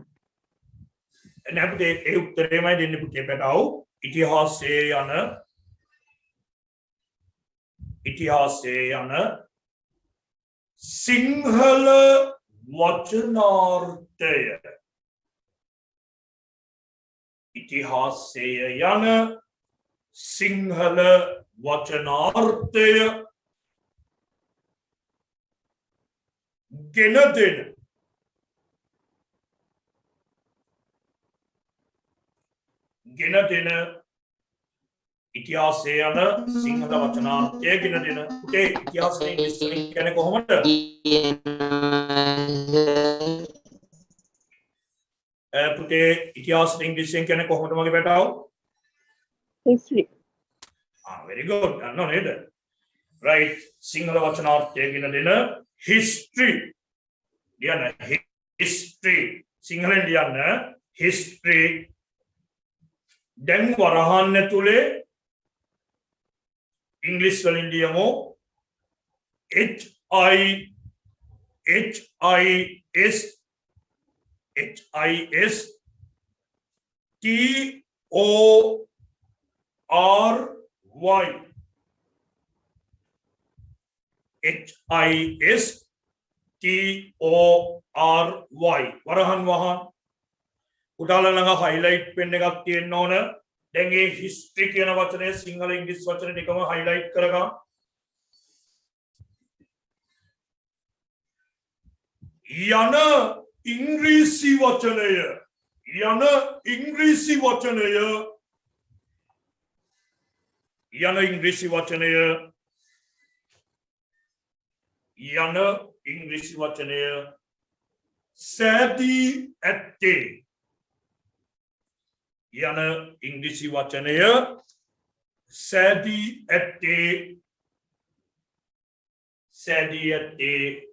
නෑ පුතේ ඒ උත්තරේමයි දෙන්නේ පුතේ පැටව. ඉතිහාසය යන සිංහල වචනාර්ථය. ඉතිහාසය යන සිංහල වචනාර්ථය ගෙන දෙන ඉතිහාසය යන සිංහල වචනාර්ථය ගෙන දෙන. පුතේ ඉතිහාසයේ ඉංග්‍රීසි වලින් කියන්නේ කොහොමද? පුතේ ඉතිහාසයේ ඉංග්‍රීසියෙන් කියන්නේ කොහොමද මගේ බටාව? history. Very good. No නේද? Right. සිංහල වචනාර්ථය ගෙන දෙන history. ලියන්න history. සිංහලෙන් ලියන්න history. දැන් වරහන් ඇතුලේ ඉංග්‍රීසි වලින් ලියමු HIS TORY වරහන් වහන්. උඩාලා ළඟ highlight pen එකක් තියෙන්න ඕන. දැන් මේ history කියන වචනේ සිංහල ඉංග්‍රීසි වචන දෙකම highlight කරගන්න. යන ඉංග්‍රීසි වචනය යන ඉංග්‍රීසි වචනය සෑදී ඇත්තේ. යන ඉංග්‍රීසි වචනය සෑදී ඇත්තේ.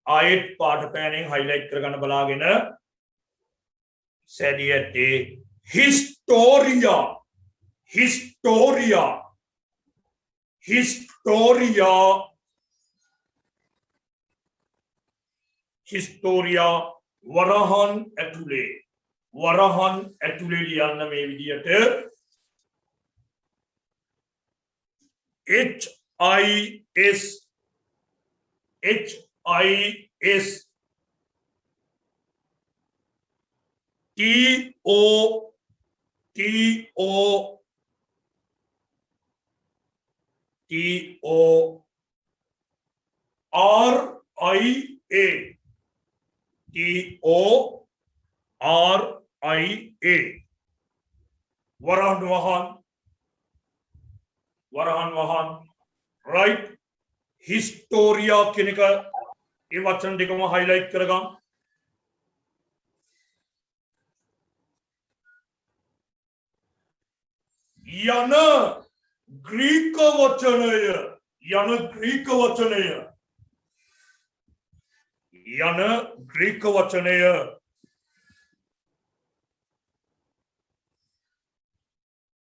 ආයෙත් පාට පෑනෙන් highlight කරගන්න බලාගෙන සෑදී ඇත්තේ historia වරහන් ඇතුලේ ලියන්න මේ විදියට HIS TORIA වරහන් වහන් right. historia කියන එක ඒ වචන දෙකම highlight කරගන්න.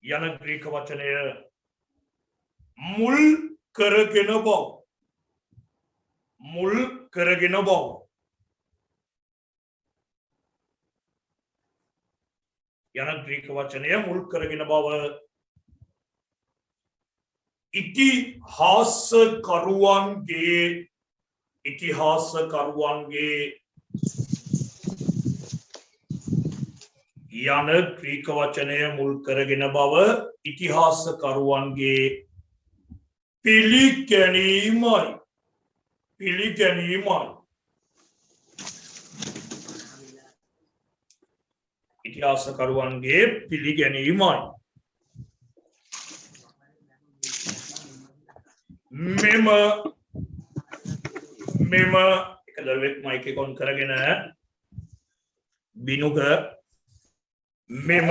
යන ග්‍රීක වචනය මුල් කරගෙන බව. යන ග්‍රීක වචනය මුල් කරගෙන බව. ඉතිහාසකරුවන්ගේ යන ග්‍රීක වචනය මුල් කරගෙන බව ඉතිහාසකරුවන්ගේ පිළිගැනීමයි. ඉතිහාසකරුවන්ගේ පිළිගැනීමයි. මෙම එක දරුවෙක් මයික් එක ඔන් කරගෙන බිනුක මෙම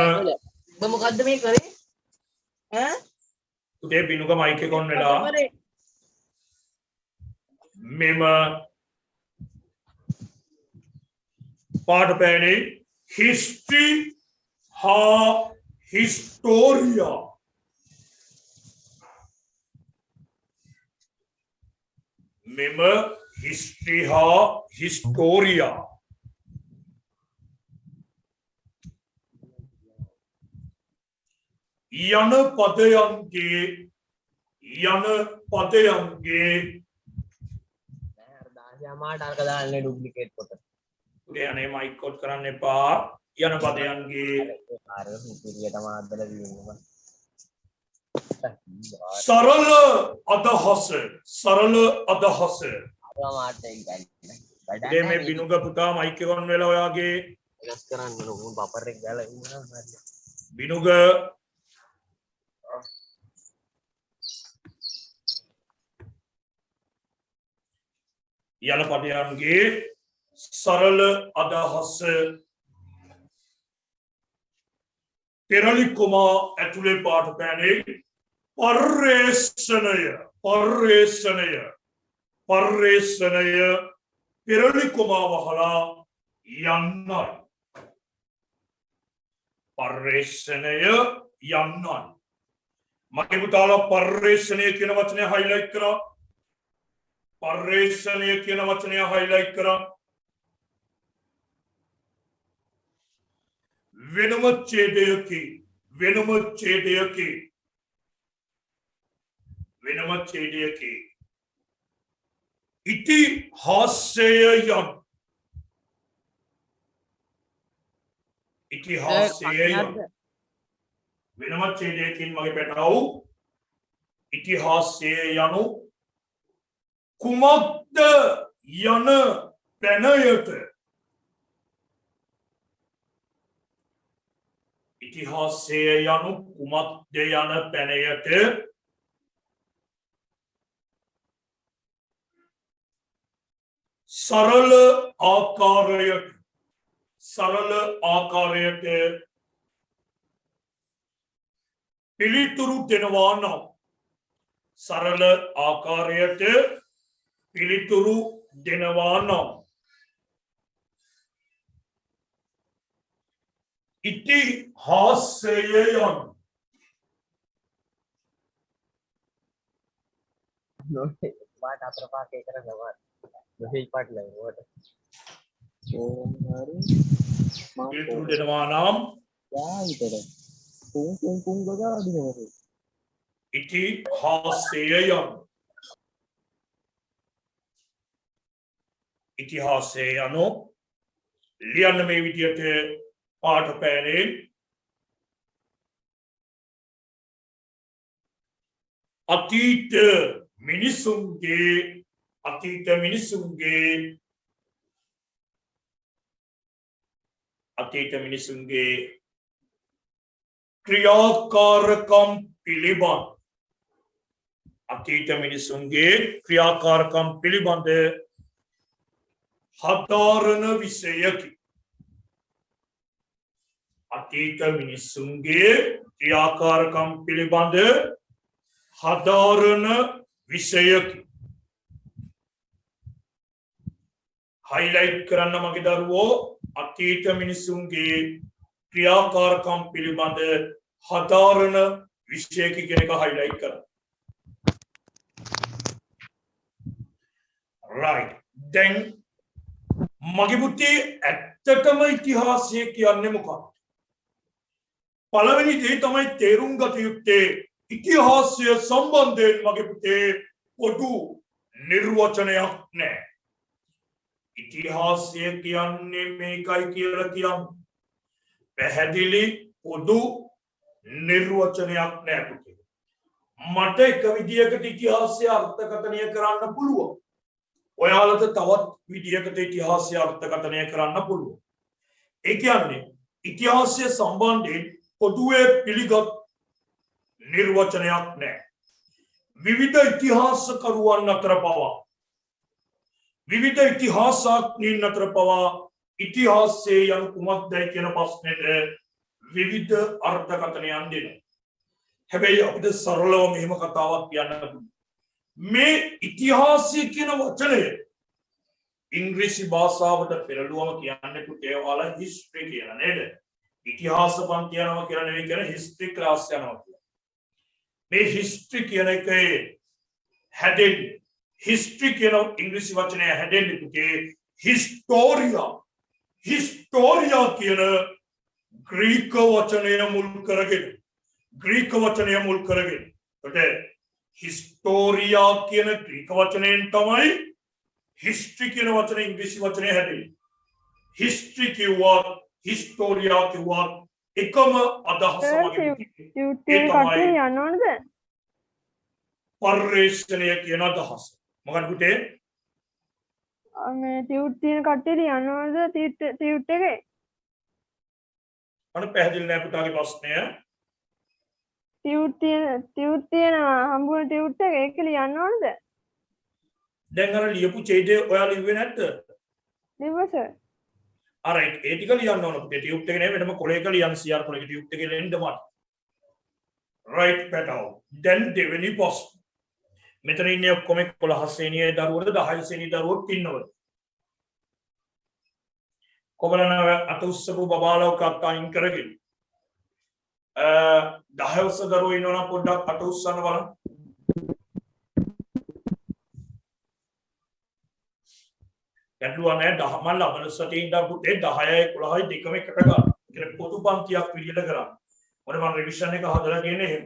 මොකද්ද මේ කරේ ඈ උදේ බිනුක මයික් එක ඔන් වෙලා මෙම පාඩපෑනේ history හා historia මෙම history හා historia යන පදයන්ගේ මාට අරක දාන්නේ ඩුප්ලිකේට් කොට උදේ අනේ මයික් ඔට් කරන්න එපා යන පදයන්ගේ අර සුපිරියට මාද්දලා දිනුවා සරල අදහස අර මාට ගන්න උදේ මේ බිනුක පුතා මයික් එක ඔන් වෙලා ඔයාගේ වෙනස් කරන්න ඕන බපර් එක ගාලා ඉන්නවා බිනුක යන පදයන්ගේ සරල අදහස පෙරලිකුමා ඇතුලේ පාඨපෑනේ පර්යේෂණය පෙරලිකුමා වහලා යන්නයි මගේ පුතාලා පර්යේෂණය කියන වචනය highlight කරා පර්යේෂණය කියන වචනය highlight කරා වෙනම ඡේදයකි ඉතිහාසය වෙනම ඡේදයකින් මගේ පැටවු ඉතිහාසය යනු කුමක්ද යන පැනයට ඉතිහාසය යනු කුමක්ද යන පැනයට සරල ආකාරයට පිළිතුරු දෙනවා නම් ඉතිහාසය යනු මාට අතර පාකේ කරනවා මෙහි පාට ලයිවට පිළිතුරු දෙනවා නම් යායිතර කුම් ගගා අදිනවා ඉතිහාසය යනු ලියන්න මේ විදියට පාඨපෑනේ අතීත මිනිසුන්ගේ ක්‍රියාකාරකම් පිළිබඳ හදාරන විෂයකි. අතීත මිනිසුන්ගේ ක්‍රියාකාරකම් පිළිබඳ හදාරන විෂයකි. highlight කරන්න මගේ දරුවෝ අතීත මිනිසුන්ගේ ක්‍රියාකාරකම් පිළිබඳ හදාරන විෂයකි කියන එක highlight කරන්න. right then මගේ පුතේ ඇත්තටම ඉතිහාසය කියන්නේ මොකක්ද? පළවෙනි දේ තමයි තේරුම් ගත යුත්තේ ඉතිහාසය සම්බන්ධයෙන් මගේ පුතේ පොදු නිර්වචනයක් නැහැ. ඉතිහාසය කියන්නේ මේකයි කියලා කියන්නේ පැහැදිලි පොදු නිර්වචනයක් නැහැ පුතේ. මට එක විදියකට ඉතිහාසය අර්ථකථනය කරන්න පුළුවන්. ඔයාලට තවත් විදියකට ඉතිහාසය අර්ථකථනය කරන්න පුළුවන්. ඒ කියන්නේ ඉතිහාසය සම්බන්ධයෙන් පොදුවේ පිළිගත් නිර්වචනයක් නැහැ. විවිධ ඉතිහාසකරුවන් අතර පවා විවිධ ඉතිහාසඥයින් අතර පවා ඉතිහාසයේ යන කුමක්දයි කියන ප්‍රශ්නෙට විවිධ අර්ථකථනයන් දෙනවා. හැබැයි අපිට සරලව මෙහෙම කතාවක් කියන්න පුළුවන්. මේ ඉතිහාසය කියන වචනය ඉංග්‍රීසි භාෂාවට පෙරළුවම කියන්නේ පුතේවාල හිස්ටරි කියලා නේද? ඉතිහාස පන්ති යනවා කියලා නෙවෙයි කියන්නේ හිස්ටරි ක්ලාස් යනවා කියලා. මේ හිස්ටරි කියන එකේ හැදෙන්නේ හිස්ටරි කියන ඉංග්‍රීසි වචනය හැදෙන්නේ පුතේ හිස්ටෝරියා කියන ග්‍රීක වචනය මුල් කරගෙන හිස්ටෝරියා කියන ග්‍රීක වචනයෙන් තමයි හිස්ටරි කියන වචනේ ඉංග්‍රීසි වචනේ හැදෙන්නේ. හිස්ටරි කිව්වත් හිස්ටෝරියා කිව්වත් එකම අදහස වගේ කටේ යනවද? පරිශ්‍රණය කියන අදහස. මොකක්ද පුතේ? මේ ටියුට් තියෙන කට්ටියට යනවද ටියුට් එකේ? අනේ පැහැදිලි නෑ පුතාගේ ප්‍රශ්නය. ටියුට් තියෙනවා හම්බුන ටියුට් එක ඒක ලියන්නවද? දැන් අර ලියපු ඡේදය ඔයාලා ලිව්වේ නැද්ද? ලිව්වා සර්. අර ඒ ටික ලියන්න ඕන පුතේ. ටියුට් එක නෙමෙයි වෙනම කොලයක ලියන්න CR කොලයක ටියුට් එකේ ලියන්න මට. right පැටව. දැන් දෙවෙනි ප්‍රශ්න. මෙතන ඉන්නේ ඔක්කොම 11 ශ්‍රේණියේ දරුවෝද 10 ශ්‍රේණියේ දරුවෝත් ඉන්නවද? කොබලන අත උස්සපු බබාලෝක අත අයින් කරගෙන 10 වසර දරුවෝ ඉන්නවනම් පොඩ්ඩක් අත උස්සන්න බලන්න. ගැටලුවක් නැහැ. 10 මම ලබන සතියේ ඉඳන් පුතේ 10යි 11යි දෙකම එකට ගන්න. ඒක පොදු පන්තියක් විදියට කරන්න. මොකද මම රිවිෂන් එක හදලා තියෙන්නේ එහෙම.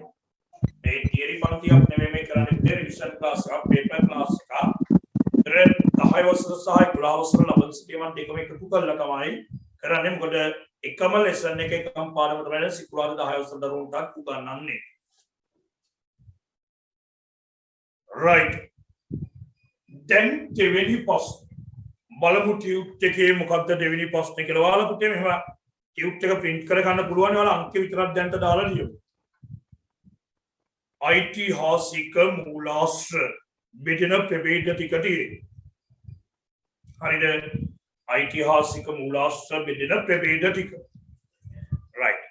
මේ තියරි පන්තියක් නෙමෙයි මේ කරන්නේ පුතේ රිවිෂන් ක්ලාස් එකක් පේපර් ක්ලාස් එකක්. 10 වසර සහ 11 වසර ලබන සතියේ මම දෙකම එකතු කරලා තමයි කරන්නේ. මොකද එකම ලෙසන් එක එකම පාඩමකට වැඩ සිකුරාදා 10 වසර දරුවන්ට උගන්වන්නේ. right. දැන් දෙවෙනි ප්‍රශ්න බලමු ටියුට් එකේ මොකක්ද දෙවෙනි ප්‍රශ්නේ කියලා. ඔයාලා පුතේ මෙහෙම ටියුට් එක print කර ගන්න පුළුවන්. ඔයාලා අංක විතරක් දැන්ට දාලා ලියමු. ඓතිහාසික මූලාශ්‍ර බෙදෙන ප්‍රභේද ටික තියෙනවා. හරිද? ඓතිහාසික මූලාශ්‍ර බෙදෙන ප්‍රභේද ටික. right.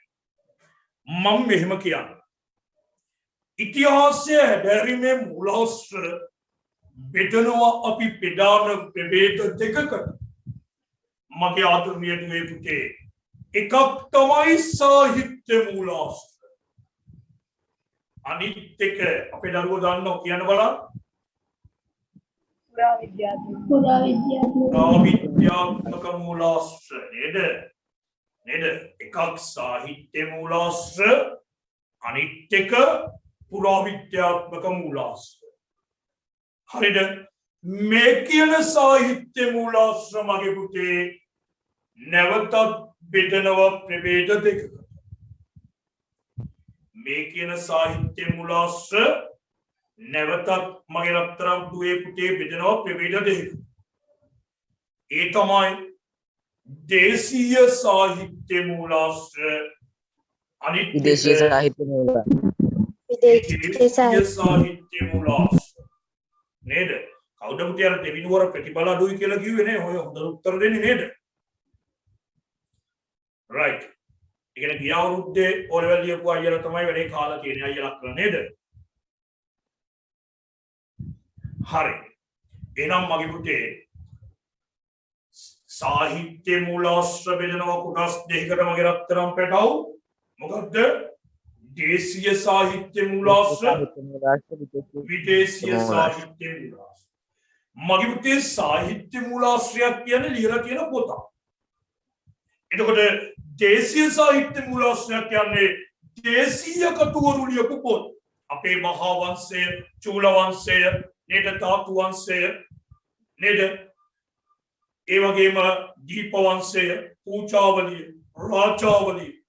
මම මෙහෙම කියන්නේ. ඉතිහාසය හැදෑරීමේ මූලාශ්‍ර බෙදනවා අපි ප්‍රධාන ප්‍රභේද දෙකකට. මගේ ආදරණීය දුවේ පුතේ එකක් තමයි සාහිත්‍ය මූලාශ්‍ර. අනිත් එක අපේ දරුවෝ දන්නව කියන්න බලන්න. පුරාවිද්‍යාත්මක මූලාශ්‍ර නේද? එකක් සාහිත්‍ය මූලාශ්‍ර අනිත් එක පුරාවිද්‍යාත්මක මූලාශ්‍ර. හරිද? මේ කියන සාහිත්‍ය මූලාශ්‍ර මගේ පුතේ නැවතත් බෙදනවා ප්‍රභේද දෙකකට. මේ කියන සාහිත්‍ය මූලාශ්‍ර නැවතත් මගේ රත්තරන් දුවේ පුතේ බෙදනවා ප්‍රභේද දෙකකට. ඒ තමයි දේශීය සාහිත්‍ය මූලාශ්‍ර අනිත් විදේශීය සාහිත්‍ය මූලාශ්‍ර. විදේශීය සාහිත්‍ය මූලාශ්‍ර නේද? කවුද පුතේ අර දෙවිනුවර ප්‍රතිබල අඩුයි කියලා කිව්වේ නේ? ඔය හොඳ උත්තර දෙන්නේ නේද? right. ඒ කියන්නේ ගිය අවුරුද්දේ ඕ ලෙවල් ලියපු අයියලා තමයි වැඩේ කාලා තියෙන්නේ අයියලා කරා නේද? හරි. එහෙනම් මගේ පුතේ සාහිත්‍ය මූලාශ්‍ර බෙදනවා කොටස් දෙකකට මගේ රත්තරන් පැටව. මොකද්ද? දේශීය සාහිත්‍ය මූලාශ්‍ර විදේශීය සාහිත්‍ය මූලාශ්‍ර. මගේ පුතේ සාහිත්‍ය මූලාශ්‍රයක් කියන්නේ ලියලා තියෙන පොතක්. එතකොට දේශීය සාහිත්‍ය මූලාශ්‍රයක් කියන්නේ දේශීය කතුවරු ලියපු පොත්. අපේ මහා වංශය, චූල වංශය, නේද? ධාතු වංශය නේද? ඒ වගේම දීප වංශය, පූජාවලිය, රාජාවලිය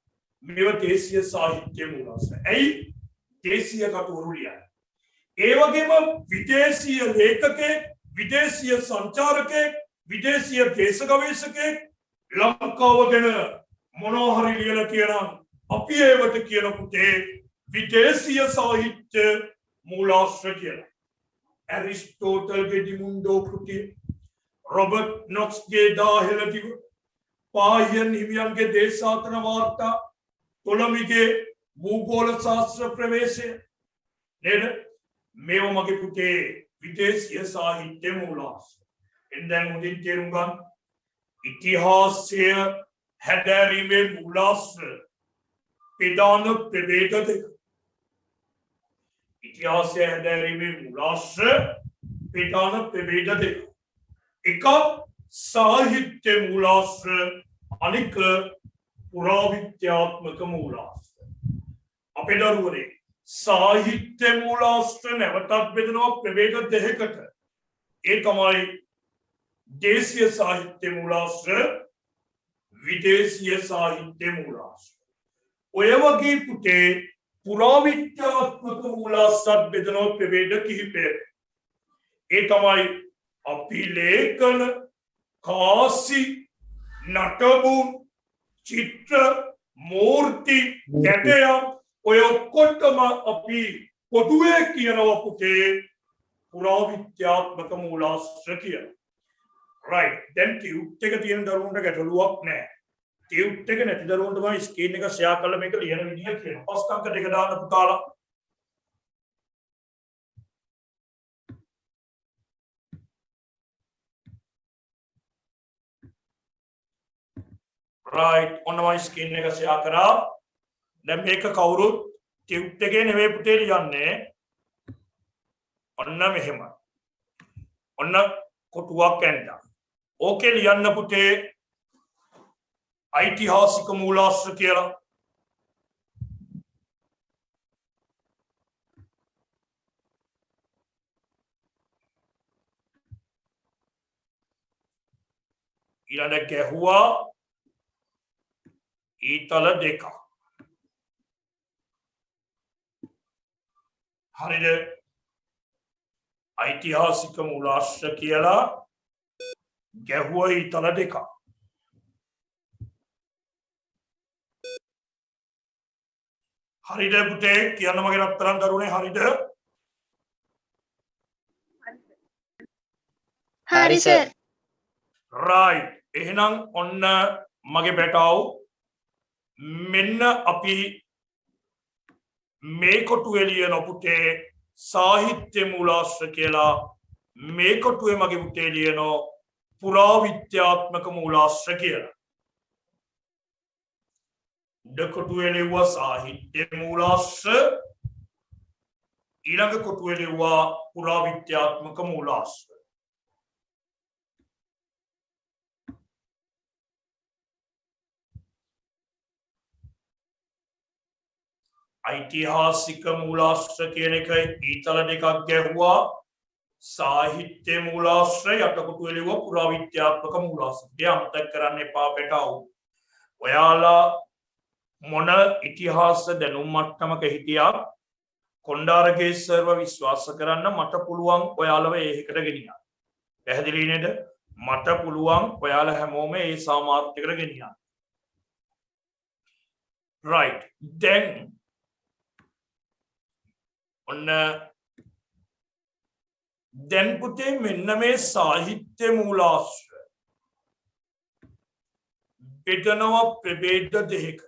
මේවා දේශීය සාහිත්‍ය මූලාශ්‍ර. ඇයි දේශීය කතුවරු ලියන්නේ? ඒ වගේම විදේශීය ලේඛකෙක්, විදේශීය සංචාරකෙක්, විදේශීය දේශ ගවේෂකෙක් ලංකාව ගැන මොනවා හරි ලියලා කියනවා අපි ඒවට කියන පුතේ විදේශීය සාහිත්‍ය මූලාශ්‍ර කියලා. ඇරිස්ටෝටල්ගේ ඩිමුන්ඩෝ කෘතිය, රොබර්ට් නොක්ස්ගේ දාහෙළදිව, පාහියන් හිමියන්ගේ දේශාසන වාර්තා, තොලමිගේ භූගෝල ශාස්ත්‍ර ප්‍රවේශය නේද? මේවා මගේ පුතේ විදේශීය සාහිත්‍ය මූලාශ්‍ර. එන්දැන් මුදින් තේරුම් ගන්න ඉතිහාසය හැදෑරීමේ මූලාශ්‍ර ප්‍රධාන ප්‍රභේද දෙක. ඉතිහාසය හැදෑරීමේ මූලාශ්‍ර ප්‍රධාන ප්‍රභේද දෙක. එකක් සාහිත්‍ය මූලාශ්‍ර, අනික පුරාවිද්‍යාත්මක මූලාශ්‍ර. අපේ දරුවනේ සාහිත්‍ය මූලාශ්‍ර නැවතත් බෙදනවා ප්‍රභේද දෙකකට. ඒ තමයි දේශීය සාහිත්‍ය මූලාශ්‍ර, විදේශීය සාහිත්‍ය මූලාශ්‍ර. ඔය වගේ පුතේ පුරාවිද්‍යාත්මක මූලාශ්‍රත් බෙදනවා ප්‍රභේද කිහිපයකට. ඒ තමයි අභිලේඛන, කාසි, නටබුන්, චිත්‍ර, මූර්ති, කැටයම් ඔය ඔක්කොටම අපි පොදුවේ කියනවා පුතේ පුරාවිද්‍යාත්මක මූලාශ්‍ර කියලා. right then ටියුට් එක තියෙන දරුවන්ට ගැටලුවක් නැහැ. ටියුට් එක නැති දරුවන්ට මම ස්ක්‍රීන් එක ෂෙයා කරලා මේක ලියන විදිහ කියනවා. පස් අංක දෙක දාන්න පුතාලා. right ඔන්න මම ස්ක්‍රීන් එක ෂෙයා කරා. දැන් මේක කවුරුත් ටියුට් එකේ නෙවෙයි පුතේ ලියන්නේ. ඔන්න මෙහෙම. ඔන්න කොටුවක් ඇන්දා. ඕකේ ලියන්න පුතේ ඓතිහාසික මූලාශ්‍ර කියලා. ඊළඟ ගැහුවා ඊතල දෙක. හරිද? ඓතිහාසික මූලාශ්‍ර කියලා ගැහුවා ඊතල දෙක. හරිද පුතේ? කියන්න මගේ රත්තරන් දරුවනේ හරිද? හරි සර්. right එහෙනම් ඔන්න මගේ බැටාව් මෙන්න අපි මේ කොටුවේ ලියන පුතේ සාහිත්‍ය මූලාශ්‍ර කියලා. මේ කොටුවේ මගේ පුතේ ලියන පුරාවිද්‍යාත්මක මූලාශ්‍ර කියලා. උඩ කොටුවේ ලියුවා සාහිත්‍ය මූලාශ්‍ර, ඊළඟ කොටුවේ ලියුවා පුරාවිද්‍යාත්මක මූලාශ්‍ර. ඓතිහාසික මූලාශ්‍ර කියන එක ඊතල දෙකක් ගැහුවා. සාහිත්‍ය මූලාශ්‍ර යට කොටුවේ ලියුවා පුරාවිද්‍යාත්මක මූලාශ්‍ර. ඒ අමතක කරන්න එපා බෙටාව්. ඔයාලා මොන ඉතිහාස දැනුම් මට්ටමක හිටියත් කොණ්ඩාරගේ සර්ව විශ්වාස කරන්න මට පුළුවන් ඔයාලව ඒකට ගෙනියන්න. පැහැදිලි නේද? මට පුළුවන් ඔයාලා හැමෝම ඒ සාමාර්ථයකට ගෙනියන්න. right then ඔන්න දැන් පුතේ මෙන්න මේ සාහිත්‍ය මූලාශ්‍ර බෙදනවා ප්‍රභේද දෙකකට.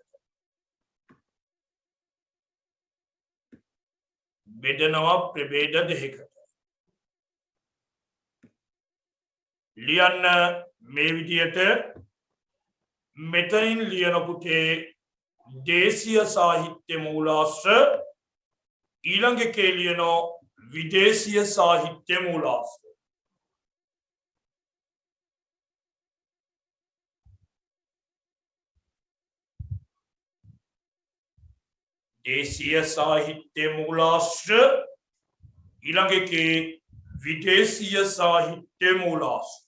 බෙදනවා ප්‍රභේද දෙකකට. ලියන්න මේ විදියට මෙතනින් ලියන පුතේ දේශීය සාහිත්‍ය මූලාශ්‍ර, ඊළඟ එකේ ලියන විදේශීය සාහිත්‍ය මූලාශ්‍ර. දේශීය සාහිත්‍ය මූලාශ්‍ර, ඊළඟ එකේ විදේශීය සාහිත්‍ය මූලාශ්‍ර.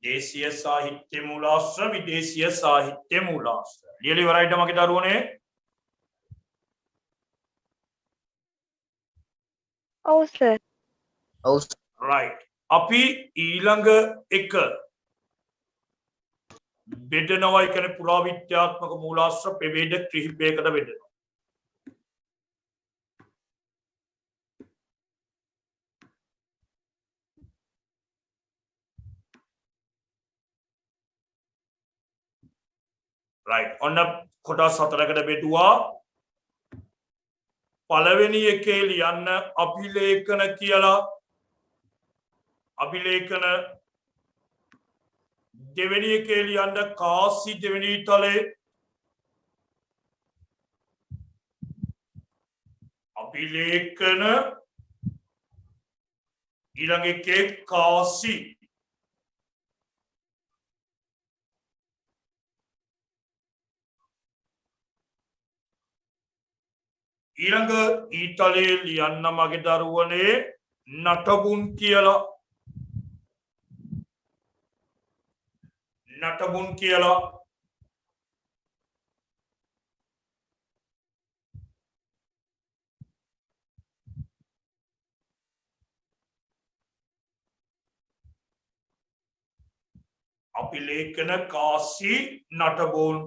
දේශීය සාහිත්‍ය මූලාශ්‍ර, විදේශීය සාහිත්‍ය මූලාශ්‍ර. ලියලා ඉවරයිද මගේ දරුවනේ? ඔව් සර්. ඔව් right අපි ඊළඟ එක බෙදනවා ඒ කියන්නේ පුරාවිද්‍යාත්මක මූලාශ්‍ර ප්‍රභේද කිහිපයකට බෙදනවා. right ඔන්න කොටස් හතරකට බෙදුවා. පළවෙනි එකේ ලියන්න අභිලේඛන කියලා. අභිලේඛන දෙවෙනි එකේ ලියන්න කාසි දෙවෙනි තලයේ. අභිලේඛන ඊළඟ එකේ කාසි. ඊළඟ ඊතලයේ ලියන්න මගේ දරුවනේ නටබුන් කියලා. නටබුන් කියලා. අභිලේඛන කාසි නටබුන්.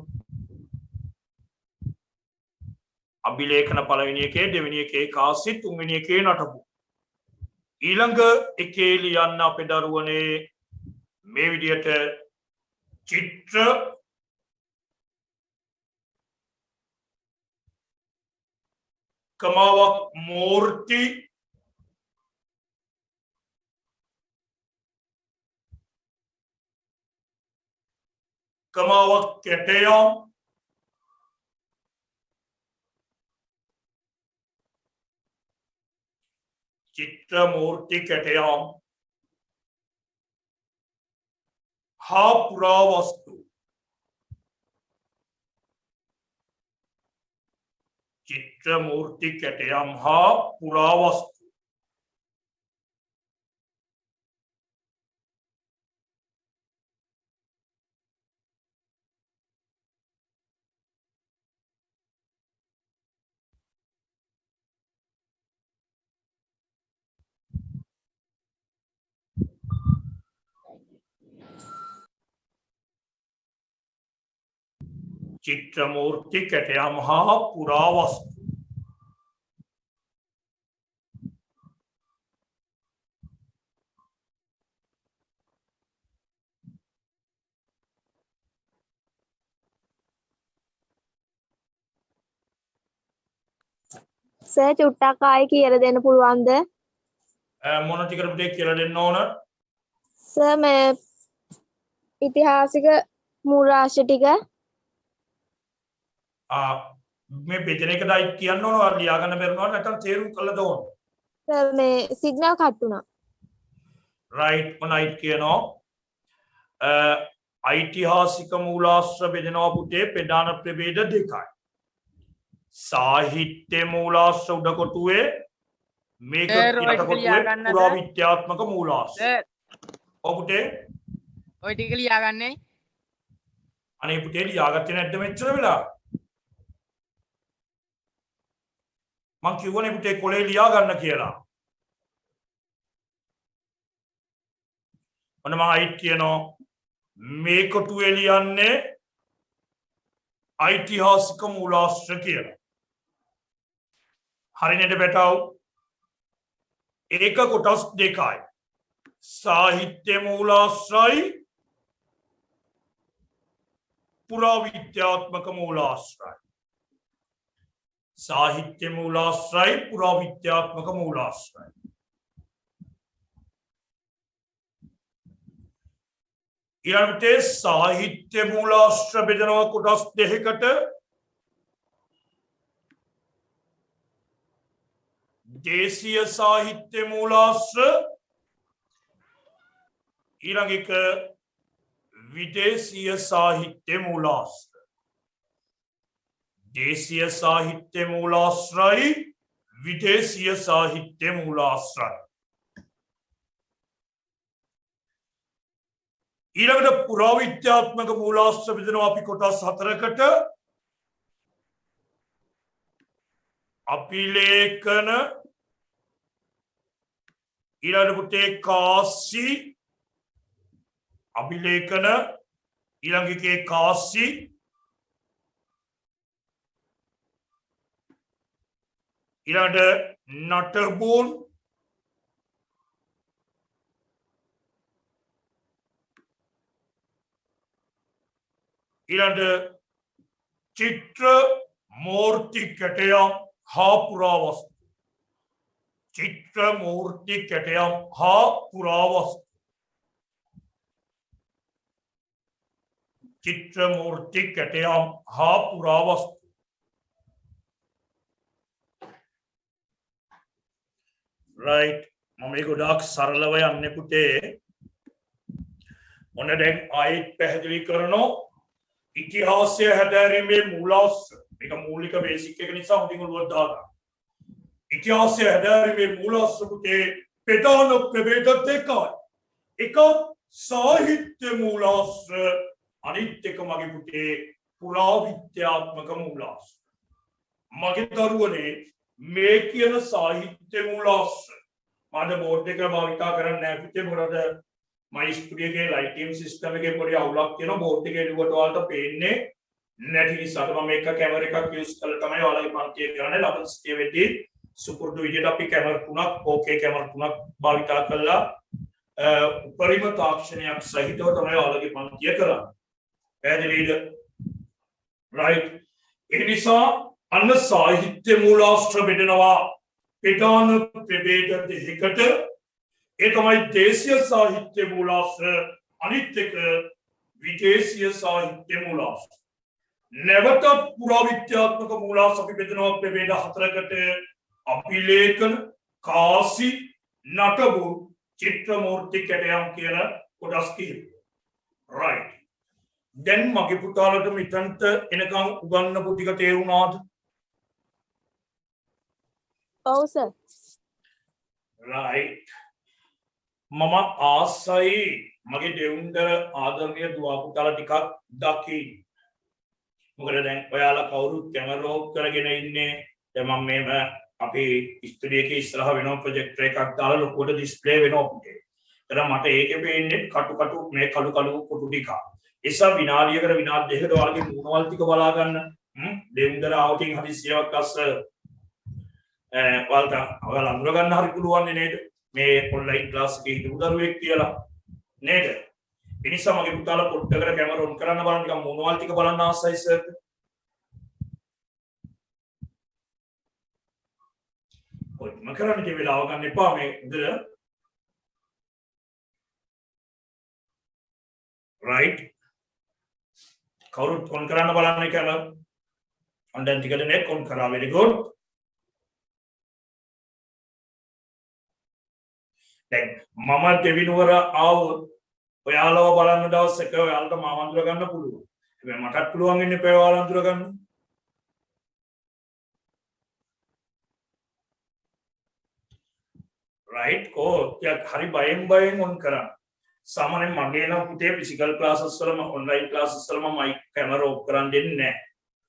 අභිලේඛන පළවෙනි එකේ දෙවෙනි එකේ කාසි තුන්වෙනි එකේ නටබුන්. ඊළඟ එකේ ලියන්න අපේ දරුවනේ මේ විදියට චිත්‍ර කමාවක් මූර්ති කමාවක් කැටයම් चित्र मूर्ति कटयम हा पुरावस्तु चित्र मूर्ति कटयम हा पुरावस्तु चित्रमूर्ति कटयम हा पुरावस्तु සර් චුට්ටක් ආයේ කියලා දෙන්න පුළුවන්ද? මොන ටිකට පුතේ කියලා දෙන්න ඕන? සර් මේ ඉතිහාසික මූලාශ්‍ර ටික මේ බෙදෙන එක දයි කියන්න ඕන ඔයාලා ලියා ගන්න බැරිනවා නැත්නම් තේරුම් කළද ඕන? සර් මේ සිග්නල් කට් වුණා. right මොනයිත් කියනවා ඓතිහාසික මූලාශ්‍ර බෙදෙනවා පුතේ ප්‍රධාන ප්‍රභේද දෙකයි. साहित्य मूलाश्र उड़ कोटुए මේක ඊට කොටුවේ පුරාවිද්‍යාත්මක මූලාශ්‍ර. ඔව් පුතේ ඔය ටික ලියාගන්නේ. අනේ පුතේ ලියාගත්තේ නැද්ද මෙච්චර වෙලා? මං කිව්වනේ පුතේ කොලේ ලියා ගන්න කියලා. ඔන්න මම අයිත් කියනවා මේ කොටුවේ ලියන්නේ ඓතිහාසික මූලාශ්‍ර කියලා. හරිනේද බෙටව? ඒක කොටස් දෙකයි. साहित्य मूलाश्रय पुराविद्यात्मक मूलाश्रय. साहित्य मूलाश्रय पुराविद्यात्मक मूलाश्रय. ඊළඟට साहित्य मूलाश्र බෙදනවා කොටස් දෙකකට. देशीय साहित्य मूलाश्र ඊළඟ එක विदेशीय साहित्य मूलाश्र. देशीय साहित्य मूलाश्रय विदेशीय साहित्य मूलाश्रय. ඊළඟට පුරාවිද්‍යාත්මක මූලාශ්‍ර බෙදනවා අපි කොටස් හතරකට. අභිලේඛන ඊළඟ පුතේ කාසි අභිලේඛන ඊළඟ එකේ කාසි ඊළඟ නටබුන් ඊළඟ චිත්‍ර මූර්ති කැටයම් හා පුරාවස්තු चित्र मूर्ति कटयम हा पुरावस्तु चित्र मूर्ति कटयम हा पुरावस्तु राइट मम्मी ගොඩාක් සරලව යන්නේ පුතේ මොන දැන් ආයෙත් පැහැදිලි කරනවා ඉතිහාසය හැදෑරීමේ මූලාශ්‍ර මේක මූලික බේසික් එක නිසා හොඳින් ඔළුවට දාගන්න इतिहास में मूलाश्र प्रधान प्रभेद देखा एक साहित्य मूलाश्र अनित्यक मगे पुटे पुराविद्यात्मक मूलाश्र मगे तरुवने මේ කියන සාහිත්‍ය මූලාශ්‍ර මාද බෝඩ් එක භාවිතා කරන්නේ නැහැ පුතේ මොකද මයි ස්ටුඩියෝ එකේ ලයිටින් සිස්ටම් එකේ පොඩි අවුලක් තියෙනවා බෝඩ් එකේ එළුවට ඔයාලට පේන්නේ නැති නිසා මම මේක කැමරා එකක් යූස් කරලා තමයි ඔයාලගේ පන්තියේ කරන්නේ ලබන ස්ටේ වෙද්දී සුපුරුදු විදිහට අපි කැමරා තුනක් 4K කැමරා තුනක් භාවිතා කළා උපරිම තාක්ෂණයක් සහිතව තමයි ඔයාලගේ පන්තිය කරන්නේ පැහැදිලිද රයිට් ඒ නිසා अन्न साहित्य मूलाश्र बेडनवा प्रधान प्रभेद දෙකකට ඒ තමයි දේශීය සාහිත්‍ය මූලාශ්‍ර අනිත් එක විදේශීය සාහිත්‍ය මූලාශ්‍ර නැවත පුරාවිද්‍යාත්මක මූලාශ්‍ර අපි බෙදනවා ප්‍රභේද හතරකට අභිලේඛන කාසි නටබු චිත්‍ර මූර්ති කැටයම් කියන කොටස් කිහිප right දැන් මගේ පුතාලට මෙතනට එනකන් උගන්වපු ටික තේරුණාද ඔව් සර් right මම ආසයි මගේ දෙවුන්දර ආදරණීය දුව පුතාලා ටිකක් දකින්න මොකද දැන් ඔයාලා කවුරුත් කැමරා ඔෆ් කරගෙන ඉන්නේ දැන් මම මේව අපේ ස්ටුඩියෝ එකේ ඉස්සරහ වෙනම ප්‍රොජෙක්ටර් එකක් දාලා ලොකුවට ඩිස්ප්ලේ වෙනවා පුතේ එතන මට ඒකේ පේන්නේ කටු මේ කළු කොටු ටික එසා විනාඩියකට විනාඩි දෙකකට ඔයාලගේ මූණවල් ටික බලා ගන්න දෙවුන්දර අවුටින් හදිසියක් අස්ස ඔයාලා අඳුර ගන්න හරි පුළුවන් නේද මේ ඔන්ලයින් ක්ලාස් එකේ හිටපු දරුවෙක් කියලා නේද ඒ නිසා මගේ පුතාලා පොඩ්ඩකට කැමරා ඔන් කරන්න බලන්න නිකන් මූණවල් ටික බලන්න ආසයි සර් ඔය මම කරන්නේ වෙලාව ගන්න එපා මේ උදේ right කවුරුත් ඔන් කරන්න බලන්නේ කියලා on දැන් ටිකට නේ ඔන් කරා very good දැන් මම දෙවිනුවර ආවොත් ඔයාලව බලන්න දවසක ඔයාලට මාව අඳුර ගන්න පුළුවන් හැබැයි මටත් පුළුවන් ඉන්නේ පේ ඔයාලා අඳුර ගන්න right කෝ ටික හරි බයෙන් ඔන් කරන්න सामान्य मगे ना पुते फिजिकल क्लासेस वल ऑनलाइन क्लासेस वल माइक कैमरा ऑफ කරන් දෙන්නේ නැහැ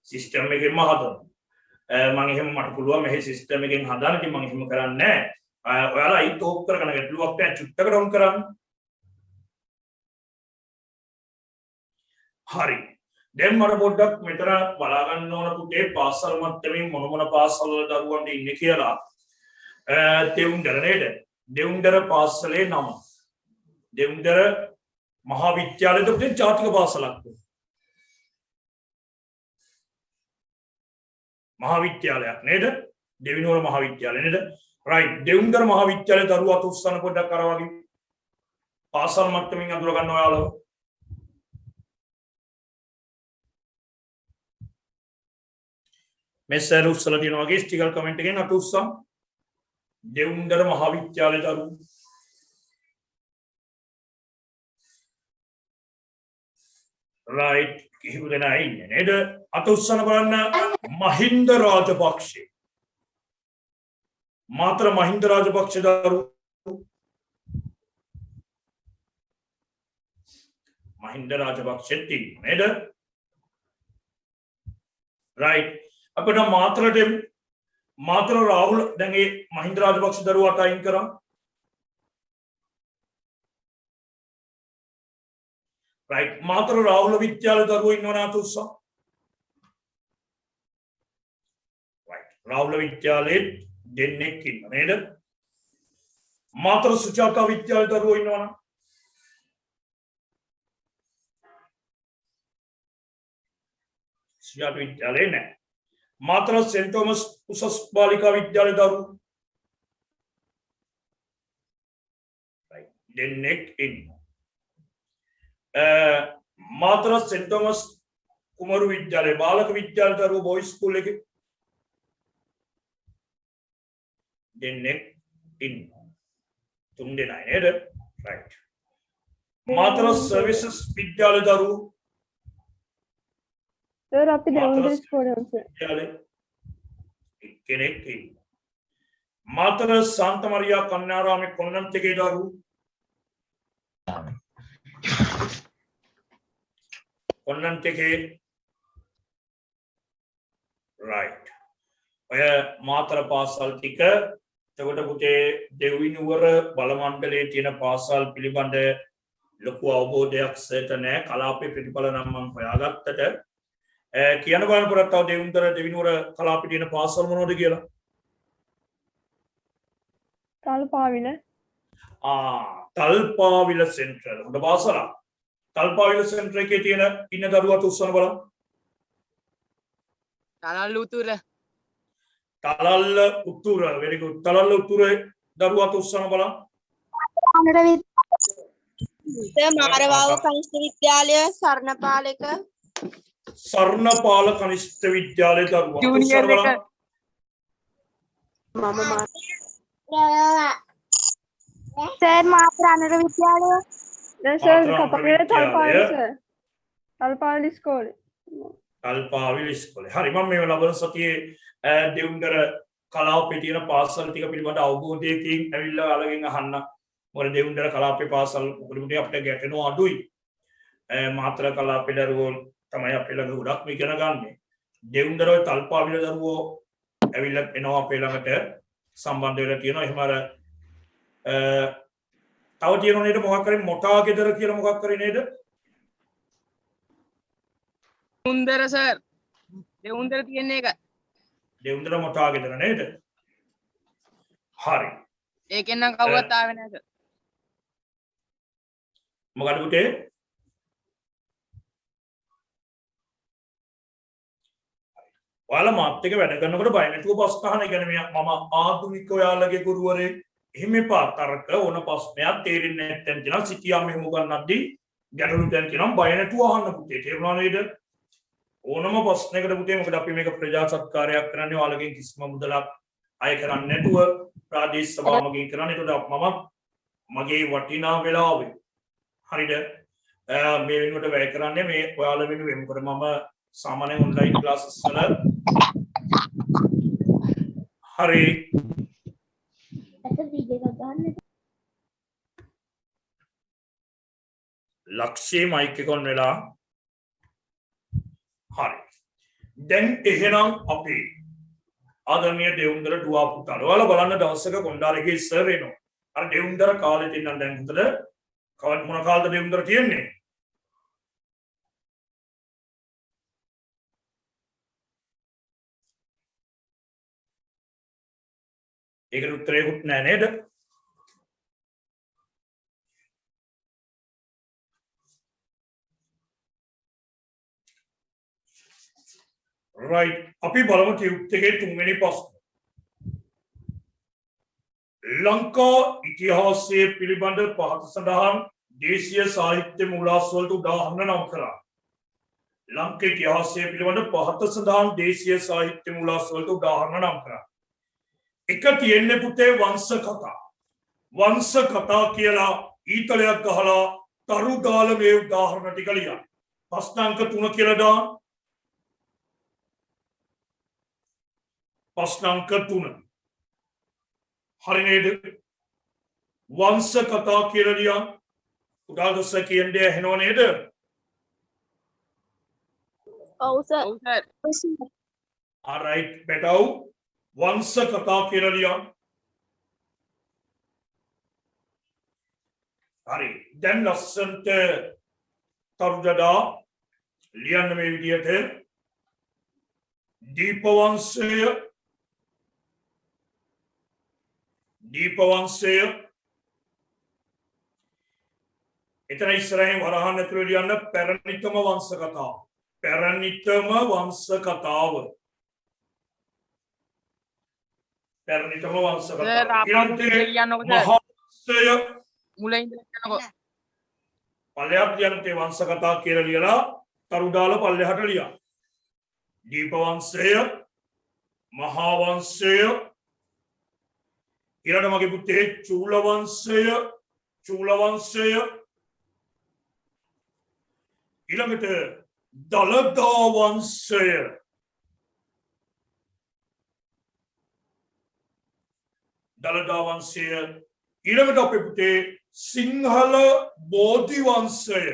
සිස්ටම් එකෙන්ම හදනවා මම එහෙම මට පුළුවන් මේ සිස්ටම් එකෙන් හදාන්න ඉතින් මම එහෙම කරන්නේ නැහැ ඔයාලා අයිත් ඕෆ් කරගෙන ගැටලුවක් නැහැ චුට්ටකට ඔන් කරන්න හරි දැන් මට පොඩ්ඩක් මෙතන බලා ගන්න ඕන පුතේ පාසල් මට්ටමින් මොන පාසල් වල දරුවන්ට ඉන්නේ කියලා දෙවුන්දර නේද දෙවුන්දර පාසලේ නම देवुंदर महाविद्यालय तो अपने जाति का पास लगता महाविद्यालय नेड देविनोर महाविद्यालय नेड राइट देवुंदर महाविद्यालय दरुवा तो स्थान को डकरावागी पासल मट्टमिන් අඳුර ගන්න ඔයාලව මෙසර් උස්සලා තියෙනවා වගේ ස්ටිකර් කමෙන්ට් එකෙන් අත උස්සම් देवुंदर महाविद्यालय දරුවෝ right කිහිප දෙනා ඉන්නේ නේද අත උස්සන බලන්න මහින්ද රාජපක්ෂ මාත්‍ර මහින්ද රාජපක්ෂ දරු මහින්ද රාජපක්ෂ නේද right අපිට මාත්‍ර රාහුල දැන් මේ මහින්ද රාජපක්ෂ දරුවාට අයින් කරා right මාතර රාහුල විද්‍යාලය දරුවෝ ඉන්නවනේ අත උස්සා right රාහුල විද්‍යාලයේ දෙන්නෙක් ඉන්නවා නේද මාතර සුජාතා විද්‍යාලය දරුවෝ ඉන්නවනේ සුජාතා විද්‍යාලේ නෑ මාතර සෙන්ට් තෝමස් උසස් බාලිකා විද්‍යාලය දරුවෝ right දෙන්නෙක් ඉන්නවා මාතර සෙන්ට් තෝමස් කුමරු විද්‍යාලය බාලක විද්‍යාලය දරුවෝ බොයිස් ස්කූල් එකේ දෙන්නෙක් ඉන්නවා තුන් දෙනා නේද right මාතර සර්විසස් විද්‍යාලය දරුවෝ සර් අපි දෙවුන්දර ඉස්කෝලේ සර් විද්‍යාලය කෙනෙක් ඉන්නවා මාතර සාන්ත මරියා කන්‍යාරාමේ කොණ්ණන්තිකේ දරුවෝ කොණ්ණන්තිකේ right ඔය මාතර පාසල් ටික එතකොට පුතේ දෙව්විනුවර බල මණ්ඩලයේ තියෙන පාසල් පිළිබඳ ලොකු අවබෝධයක් සෙට නැහැ කලාපේ ප්‍රතිඵල නම් මම හොයාගත්තට කියන බලන්න පොරක් තව දෙව්විනුවර කලාපේ තියෙන පාසල් මොනවද කියලා තල්පාවිල තල්පාවිල සෙන්ට්‍රල් හොඳ පාසලක් තල්පාවිල සෙන්ටර් එකේ තියෙන ඉන්න දරුවාට උස්සන බලන්න තලල් උතුර තලල්ල උතුර very good තලල්ල උතුරේ දරුවාට උස්සන බලන්න මාරවාව කනිෂ්ඨ විද්‍යාලය සරණපාලක සර්ණපාල කනිෂ්ඨ විද්‍යාලයේ දරුවා උස්සන බලන්න සර් මාතර අනුර විද්‍යාලය දැන් සර් මාතර කතා කරේ තල්පාවිල විද්‍යාලය. සර් තල්පාවිල ඉස්කෝලේ තල්පාවිල ඉස්කෝලේ හරි මම මේ ලබන සතියේ දෙවුන්දර කලාපේ තියෙන පාසල් ටික පිළිබඳ අවබෝධයකින් ඇවිල්ලා අලගෙන් අහන්න මොකද දෙවුන්දර කලාපේ පාසල් මුලින්ම අපිට ගැටෙනවා අඩුයි මාතර කලාපේ දරුවෝ තමයි අපේ ළඟ ගොඩක් ඉගෙන ගන්නෙ දෙවුන්දර ඔය තල්පාවිල දරුවෝ ඇවිල්ලා එනවා අපේ ළඟට සම්බන්ධ වෙලා තියෙනවා එහෙම අර තව තියෙනව නේද මොකක් කරේ මොටා ගෙදර කියලා මොකක් කරේ නේද උන්දර සර් දෙවුන්දර තියෙන එක දෙවුන්දර මොටා ගෙදර නේද හරි ඒකෙන් නම් කවුවත් ආවේ නැහැ සර් මොකද පුතේ ඔයාලා මාත් එක්ක වැඩ කරනකොට බය නැතුව ප්‍රශ්න අහන. ඒ කියන්නේ මම ආධුනික ඔයාලගේ ගුරුවරයෙක්. එහෙම එපා තර්ක ඕන ප්‍රශ්නයක් තේරෙන්නේ නැත්නම් කියන සිටියම් මෙහෙම ගන්නද්දී ගැටලු දැන් කියනවා බය නැතුව අහන්න පුතේ. තේරුණා නේද? ඕනම ප්‍රශ්නයකට පුතේ මොකද අපි මේක ප්‍රජා සත්කාරයක් කරන්නේ ඔයාලගෙන් කිසිම මුදලක් අය කරන්නේ නැතුව ප්‍රාදේශීය සභාවකින් කරන්නේ. ඒකට මම මගේ වටිනා වෙලාවේ හරිද මේ වෙනුවට වැය කරන්නේ මේ ඔයාලා වෙනුවෙන්. මොකද මම सामान्य ऑनलाइन क्लासेस वල हरे लक्ष्य माइक එක on වෙලා හරි දැන් එහෙනම් අපි ආදරණීය දෙවුන්දර දුවා පුතාලා ඔයාලා බලන්න දවසක කොණ්ඩාරගේ ඉස්සර එනවා අර දෙවුන්දර කාලේ තින්නම් දැන් හොඳට මොන කාලද දෙවුන්දර තියෙන්නේ ඒකට උත්තරයකුත් නෑ නේද? right අපි බලමු ටියුට් එකේ තුන්වෙනි ප්‍රශ්න. ලංකා ඉතිහාසයේ පිළිබඳ පහත සඳහන් දේශීය සාහිත්‍ය මූලාශ්‍රවලට උදාහරණ නම් කරා. ලංකා ඉතිහාසයේ පිළිබඳ පහත සඳහන් දේශීය සාහිත්‍ය මූලාශ්‍රවලට උදාහරණ නම් කරා. එක තියෙන්නේ පුතේ වංශ කතා. වංශ කතා කියලා ඊතලයක් ගහලා තරු දාල මේ උදාහරණ ටික ලියන්න. ප්‍රශ්නාංක 3 කියලා දාන්න. ප්‍රශ්නාංක 3. හරි නේද? වංශ කතා කියලා ලියන්න. උදාහරණ කියන්නේ ඇහෙනව නේද? ඔව් සර්. ඔව් සර් all right बेटाओ वंश कथा කියලා ලියන්න. හරි දැන් ලස්සන්ට තරුදඩා ලියන්න මේ විදියට දීපවංශය එතන ඉස්සරහින් වරහන් ඇතුළේ ලියන්න පැරණිතම වංශ කතාව. පැරණිතම වංශ කතාව. පැරණිතම වංශ සර් කතාව. ආපහු ලියන්නකො සර්. මහා වංශය මුලින් ඉඳලා ලියන්නකො. පල්ලෙහාට ලියන්න තේ වංශ කතා කියලා ලියලා තරු දාලා පල්ලෙහාට ලියන්න. දීප වංශය, මහා වංශය, ඊළඟ මගේ පුතේ චූල වංශය, ඊළඟට දලදා වංශය, ඊළඟට අපේ පුතේ සිංහල බෝධි වංශය,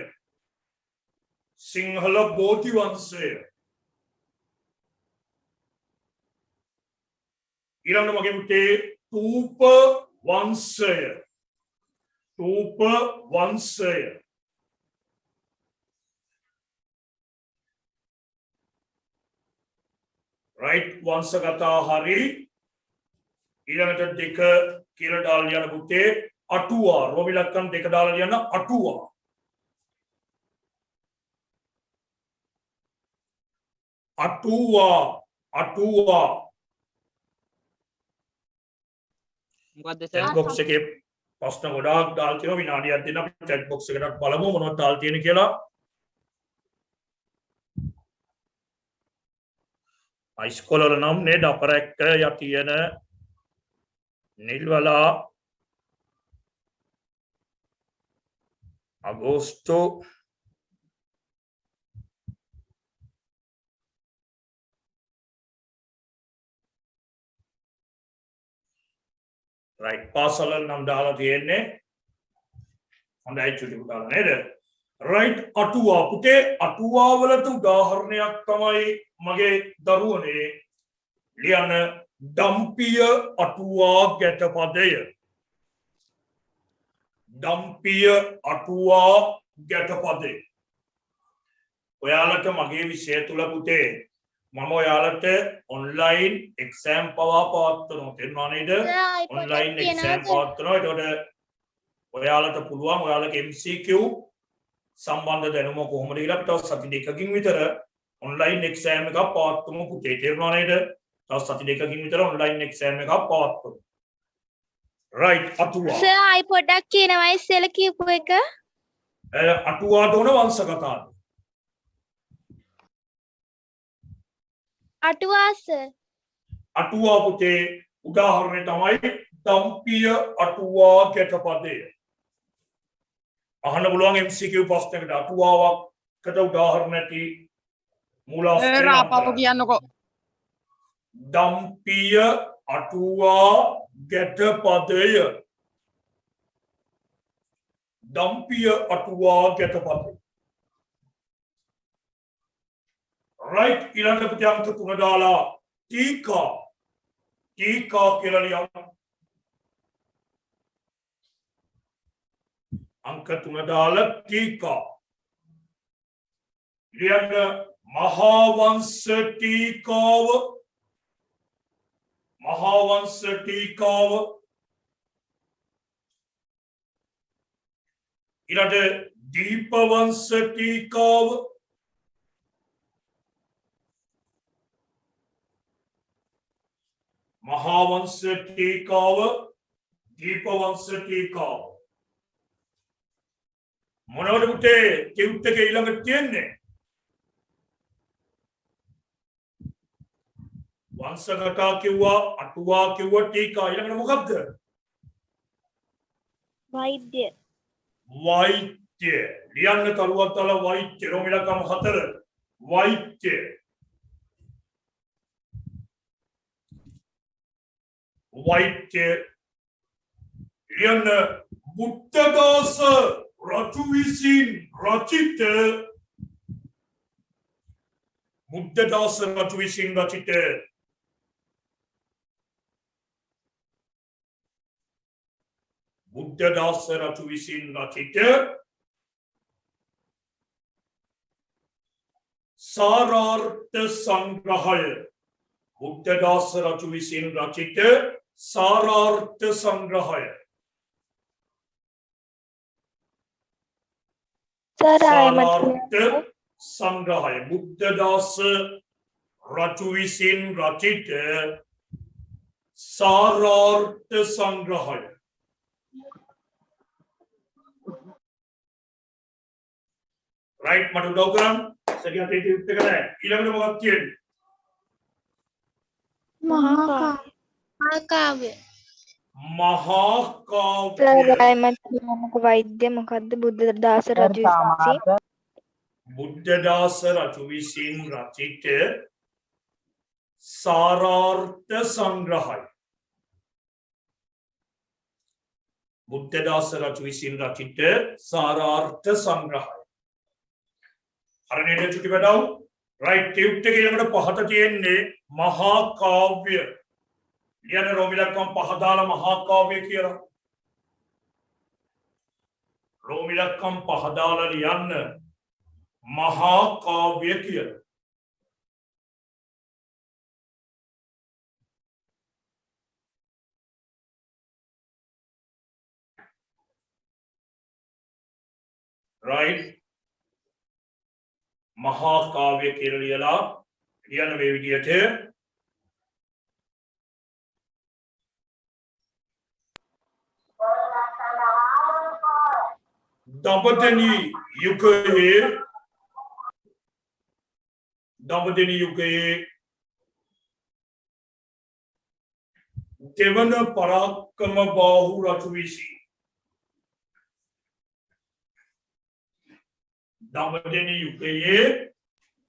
ඊළඟ මගේ පුතේ තූප වංශය, right වංශ කතා හරි. ඊළඟට දෙක කියලා දාලා ලියන පුතේ අටුවා, රෝමි ලක්කම් දෙක දාලා ලියන අටුවා. මොකද්ද chat සර්? box එකේ ප්‍රශ්න ගොඩාක් දාලා තියෙනවා. විනාඩියක් දෙන්න අපි chat box එකකට බලමු මොනවද දාලා තියෙන්නේ කියලා. ඉස්කෝල වල නම් නේද අපරැක්ක යතියන නිල්වලා අගෝස්තු right පාසල නම් දාලා තියෙන්නේ හොඳයි චුටි පුතාලා නේද right අටුවා පුතේ අටුවා වලට උදාහරණයක් තමයි මගේ දරුවනේ ලියන දම්පිය අටුවා ගැටපදය. දම්පිය අටුවා ගැටපදය. ඔයාලට මගේ විෂය තුල පුතේ මම ඔයාලට ඔන්ලයින් එක්සෑම් පවා පවත්වනවා. තේරුණා නේද? ඔන්ලයින් එක්සෑම් පවත්වනවා. ඒකට ඔයාලට පුළුවන් ඔයාලගේ MCQ සම්බන්ධ දැනුම කොහොමද කියලා අපිට සති දෙකකින් විතර ඔන්ලයින් එක්සෑම් එකක් පවත්වමු පුතේ. තේරුණා නේද? තව සති දෙකකින් විතර ඔන්ලයින් එක්සෑම් එකක් පවත්වමු. right අටුවා. සර් ආයි පොඩ්ඩක් කියනවා ඉස්සෙල්ලා කියපු එක. අටුවාට උන වංශ කතාව. අටුවා සර්. අටුවා පුතේ උදාහරණය තමයි දම්පිය අටුවා ගැටපදය. අහන්න පුළුවන් MCQ ප්‍රශ්නයකට අටුවාවකට උදාහරණ ඇති මූලාශ්‍රය සර් ආපහු කියන්නකො. දම්පිය අටුවා ගැටපදය. දම්පිය අටුවා ගැටපදය. right ඊළඟ පුතේ අංක 3 දාලා ටීකා කියලා ලියන්න. अंक 3 දාලා ටීකා ලියන්න මහාවංශ ටීකාව ඊළඟ දීපවංශ ටීකාව महावंश टीकाव दीपवंश टीकाव මොනවද පුතේ කිව්ට් එකේ ඊළඟට තියෙන්නේ වංශකතා කිව්වා අටුවා කිව්වා ටීකා ඊළඟට මොකක්ද වෛද්‍ය ලියන්න කරුවක් දාලා වෛද්‍ය රෝමිලකම් 4 වෛද්‍ය ලියන්න බුද්ධදාස රජු විසින් රචිත බුද්ධදාස රජු විසින් රචිත सारार्थ संग्रहය බුද්ධදාස රජු විසින් රචිත सारार्थ संग्रहය सारार्थ संग्रहය බුද්ධදාස රජු විසින් රචිත सारार्थ संग्रहය राइट मत उठाओ करन सही आप ये उत्तर करना है ඊළඟට මොකක්ද කියන්නේ මහාකාව්‍ය महाकाव्य මට වෛද්‍ය මොකද්ද බුද්ධදාස රජු විසින් බුද්ධදාස රජු විසින් රචිත सारार्थ संग्रहය බුද්ධදාස රජු විසින් රචිත सारार्थ संग्रहය හරියට චුටි බඩව රයිට් ටියුට් එකේ ළඟට පහත තියෙන්නේ මහා කාව්‍ය කියන රෝමිලක්කම් පහ දාලා මහා කාව්‍ය කියලා රෝමිලක්කම් පහ දාලා ලියන්න මහා කාව්‍ය කියලා right महाकाव्य කියලා ලියලා ලියන මේ විදියට දඹදෙණි යුගයේ දෙවන පරාක්‍රම බාහු රජු විසින් දඹදෙණි යුගයේ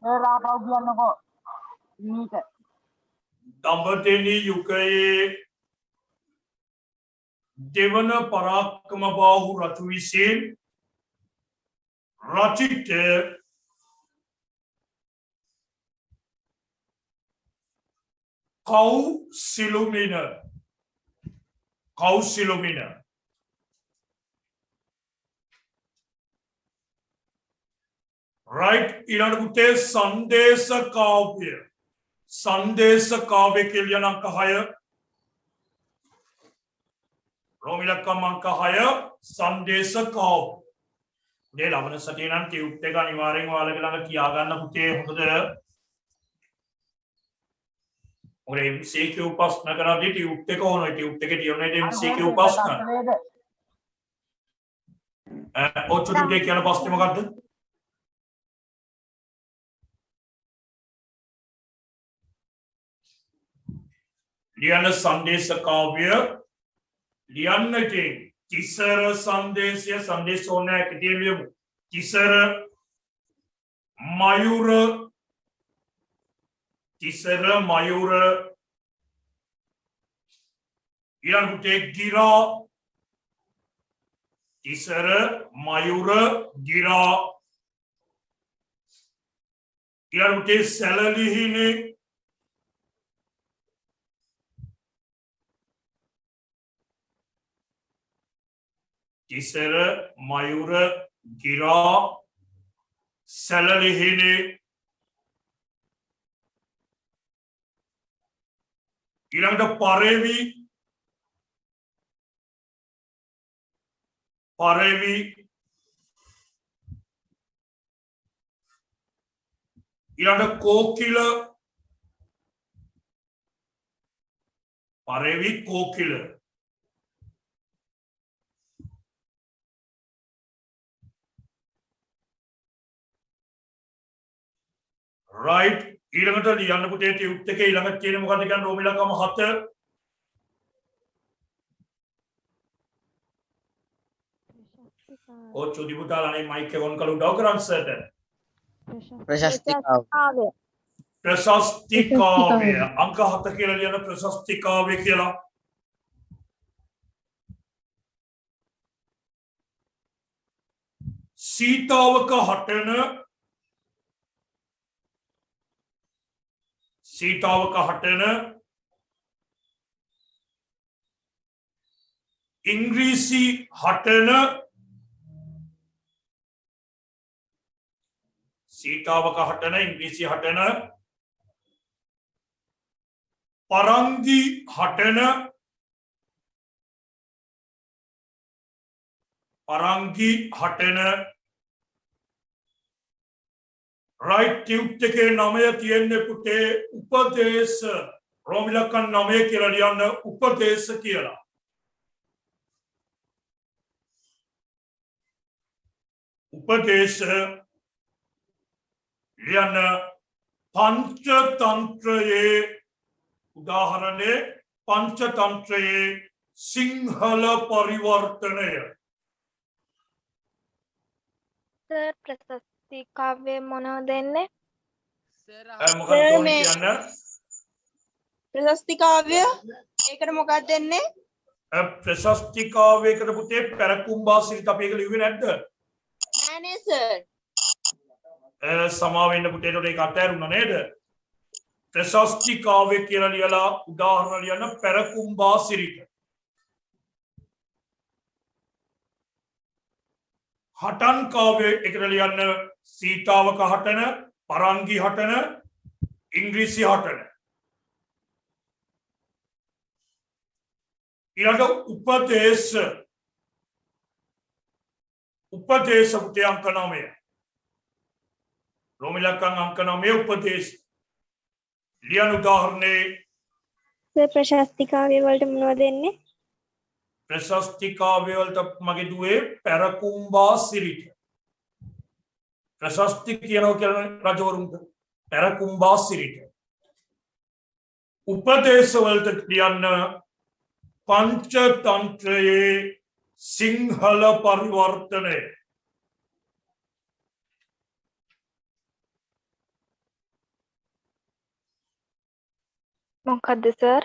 රාපව කියන්නකෝ මේක දඹදෙණි යුගයේ දෙවන පරාක්‍රම බාහු රජු විසින් රචිත කෞසිලුමින राइट ඊළඟ පුතේ සංදේශ කාව්‍ය කියලා අංක 6 රෝමිලක්කම් අංක 6 සංදේශ කාව්‍ය මේ ලබන සතියේ නම් ටියුට් එක අනිවාර්යෙන් ඔයාලගේ ළඟ කියා ගන්න පුතේ හොඳද ඔය MCQ ප්‍රශ්න කරද්දී ටියුට් එක ඕනයි ටියුට් එකේ තියෙන MCQ ප්‍රශ්න ඔච්චර කියන ප්‍රශ්නේ මොකද්ද लियन संदेश काव्य लियन के तिसर संदेश या संदेश होने के लिए तिसर मयूर लियन के गिरा तिसर मयूर गिरा लियन के सैललिहिने तिसर मयूर गिरा सैललिहिने ඊළඟට පරේවි ඊළඟට කෝකිල පරේවි කෝකිල राइट ඊළඟට ලියන්න පුතේ ටියුට් එකේ ඊළඟට තියෙන්නේ මොකද්ද කියන්නේ රෝමිලක්කම 7 ओ चोदी पुताला ने माइक के ऑन कर उठाओ कर आंसर है ප්‍රශස්ති කාව්‍ය प्रशस्ति काव्य अंक 7 කියලා ලියන प्रशस्ति काव्य කියලා सीतावक हटन इंग्रीसी हटन සීතාවක හටන ඉංග්‍රීසි හටන පරංගි හටන right ටියුට් එකේ නමය තියෙන්නේ පුතේ උපදේශ රෝමිලකන් නමය කියලා ලියන්න උපදේශ කියලා උපදේශ ලියන්න පංචතන්ත්‍රයේ උදාහරණේ පංචතන්ත්‍රයේ සිංහල පරිවර්තනය සර් ප්‍රශස්ති කාව්‍ය මොනවද දෙන්නේ? මොකක්ද තෝරන්නේ කියන්න ප්‍රශස්ති කාව්‍ය ඒකට මොකක්ද දෙන්නේ? ප්‍රශස්ති කාව්‍යයකට පුතේ පැරකුම්බාසිරිත අපි ඒක ලිව්වේ නැද්ද? නෑනේ සර්. සමා වෙන්න පුතේට ඒක අතෑරුණා නේද? ප්‍රශස්ති කාව්‍ය කියලා ලියලා උදාහරණ ලියන්න පැරකුම්බාසිරිත. හටන් කාව්‍ය එකට ලියන්න සීතාවක හටන, පරංගි හටන, ඉංග්‍රීසි හටන. ඊළඟ උපදේශ පුතේ අංක 9. රෝමිලකන් අංක 9 උපදේශ. ලියන උදාහරණේ සර් ප්‍රශස්ති කාව්‍ය වලට මොනවද දෙන්නේ? ප්‍රශස්ති කාව්‍ය වලට මගේ දුවේ පැරකුම්බාසිරිත. ප්‍රශස්ති කියනවා කියලා රජවරුන්ට පැරකුම්බාසිරිත. උපදේශ වලට ලියන්න පංචතන්ත්‍රයේ සිංහල පරිවර්තනය. මොකද්ද සර්?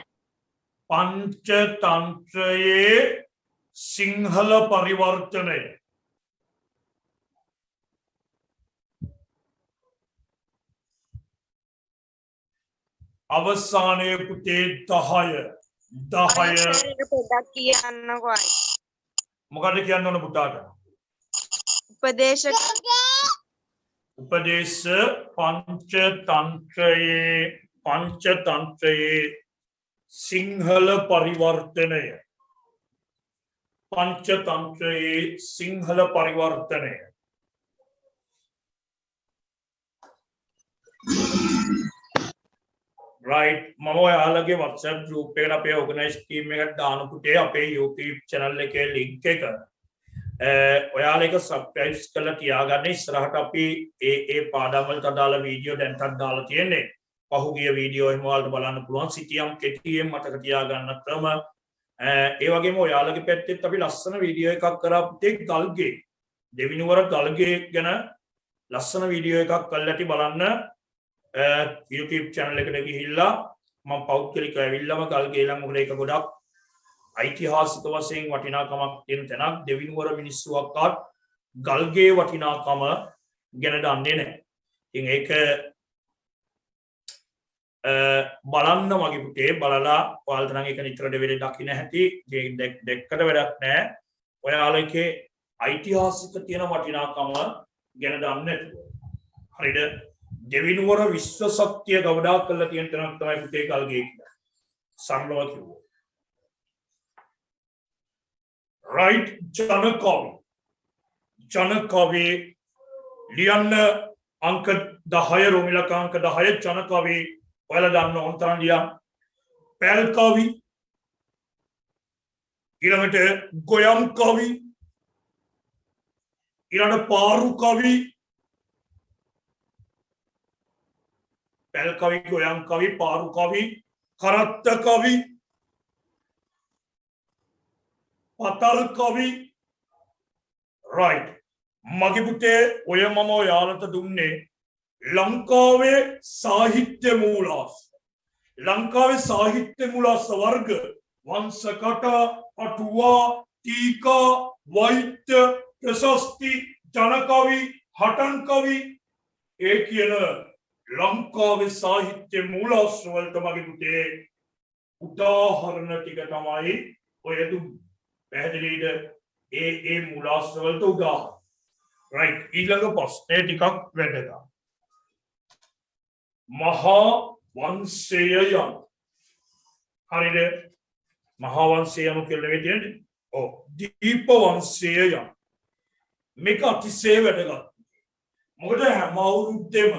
පංචතන්ත්‍රයේ සිංහල පරිවර්තනය. අවසානයේ පුතේ 10 පොඩ්ඩක් කියන්නකෝ අය. මොකද කියන්න ඕන පුතාට? උපදේශක උපදේශ පංචතන්ත්‍රයේ සිංහල පරිවර්තනය. පංචතන්ත්‍රයේ සිංහල පරිවර්තනය. right මම ඔයාලගේ WhatsApp group එකට අපේ organize team එකට දාන පුතේ අපේ YouTube channel එකේ link එක ඔයාලා ඒක subscribe කරලා තියාගන්න ඉස්සරහට අපි ඒ පාඩම් වලට අදාළ වීඩියෝ දැන්ටත් දාලා තියෙන්නේ පහුගිය වීඩියෝ එහෙම ඔයාලට බලන්න පුළුවන් සිටියම් කෙටියෙන් මතක තියාගන්න ක්‍රම ඒ වගේම ඔයාලගේ පැත්තෙත් අපි ලස්සන වීඩියෝ එකක් කරා පුතේ ගල්ගේ දෙවිනුවර ගල්ගේ ගැන ලස්සන වීඩියෝ එකක් කරලා ඇති බලන්න YouTube channel එකට ගිහිල්ලා මම පෞද්ගලිකව ඇවිල්ලාම ගල්ගේ ළඟ මොකද ඒක ගොඩක් ඓතිහාසික වශයෙන් වටිනාකමක් තියෙන තැනක් දෙවිනුවර මිනිස්සුවක්වත් ගල්ගේ වටිනාකම ගැන දන්නේ නැහැ. ඉතින් ඒක බලන්න මගේ පුතේ බලලා ඔයාලට නම් ඒක නිතර දෙවෙලේ දකින්න ඇති දෙක්කට වැඩක් නැහැ. ඔයාලගේ ඓතිහාසික තියෙන වටිනාකම ගැන දන්නේ නැතුව. හරිද? දෙවිනුවර විශ්ව ශක්තිය ගවඩා කරලා තියෙන තැනක් තමයි පුතේ ගල්ගේ කියන්නේ. සරලව කිව්වොත්. right ජනකවි ලියන්න අංක 10 රෝමිලක අංක 10 ජනකවි ඔයාලා දන්න ඕන තරම් ලියන්න. පැල් කවි ඊළඟට ගොයම් කවි ඊළඟට පාරු කවි පැල් කවි ගොයම් කවි පාරු කවි කරත්ත කවි පතල් කවි right මගේ පුතේ ඔය මම ඔයාලට දුන්නේ ලංකාවේ සාහිත්‍ය මූලාශ්‍ර ලංකාවේ සාහිත්‍ය මූලාශ්‍ර වර්ග වංශකට අටුවා ටීකා වෛත්‍ය ප්‍රශස්ති ජනකවි හටන් කවි ඒ කියන ලංකාවේ සාහිත්‍ය මූලාශ්‍ර වලට මගේ පුතේ උදාහරණ ටික තමයි ඔය දුන්නේ. පැහැදිලිද? ඒ මූලාශ්‍ර වලට උදාහරණ. right ඊළඟ ප්‍රශ්නේ ටිකක් වැදගත්. මහා වංශය යන හරිද මහා වංශය යන කියලා වෙන්නේ ඔව් දීප වංශය යන මේක අතිශය වැදගත් මොකද හැම අවුරුද්දෙම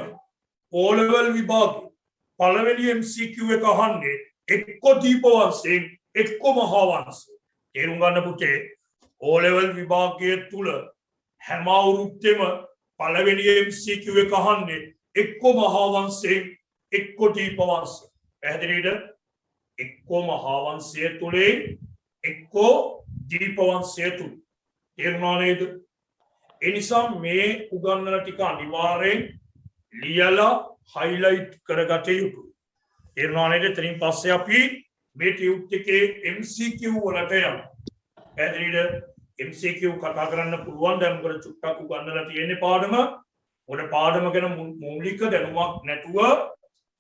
O level විභාගේ පළවෙනි MCQ එක අහන්නේ එක්ක දීප වංශයෙන් එක්ක මහා වංශයෙන් තේරුම් ගන්න පුතේ O level විභාගයේ තුල හැම අවුරුද්දෙම පළවෙනි MCQ එක අහන්නේ එක්ක මහා වංශයෙන් එක්ක දීප වංශයෙන් පැහැදිලිද එක්ක මහා වංශය තුලින් එක්ක දීප වංශය තුල තේරුණා නේද ඒ නිසා මේ උගන්වන ටික අනිවාර්යෙන් ලියලා highlight කරගත යුතුයි තේරුණා නේද එතනින් පස්සේ අපි මේ ටියුට් එකේ MCQ වලට යමු පැහැදිලිද MCQ කතා කරන්න පුළුවන් දැන් මොකද චුට්ටක් උගන්වලා තියෙන්නේ පාඩම මොකද පාඩම ගැන මූලික දැනුමක් නැතුව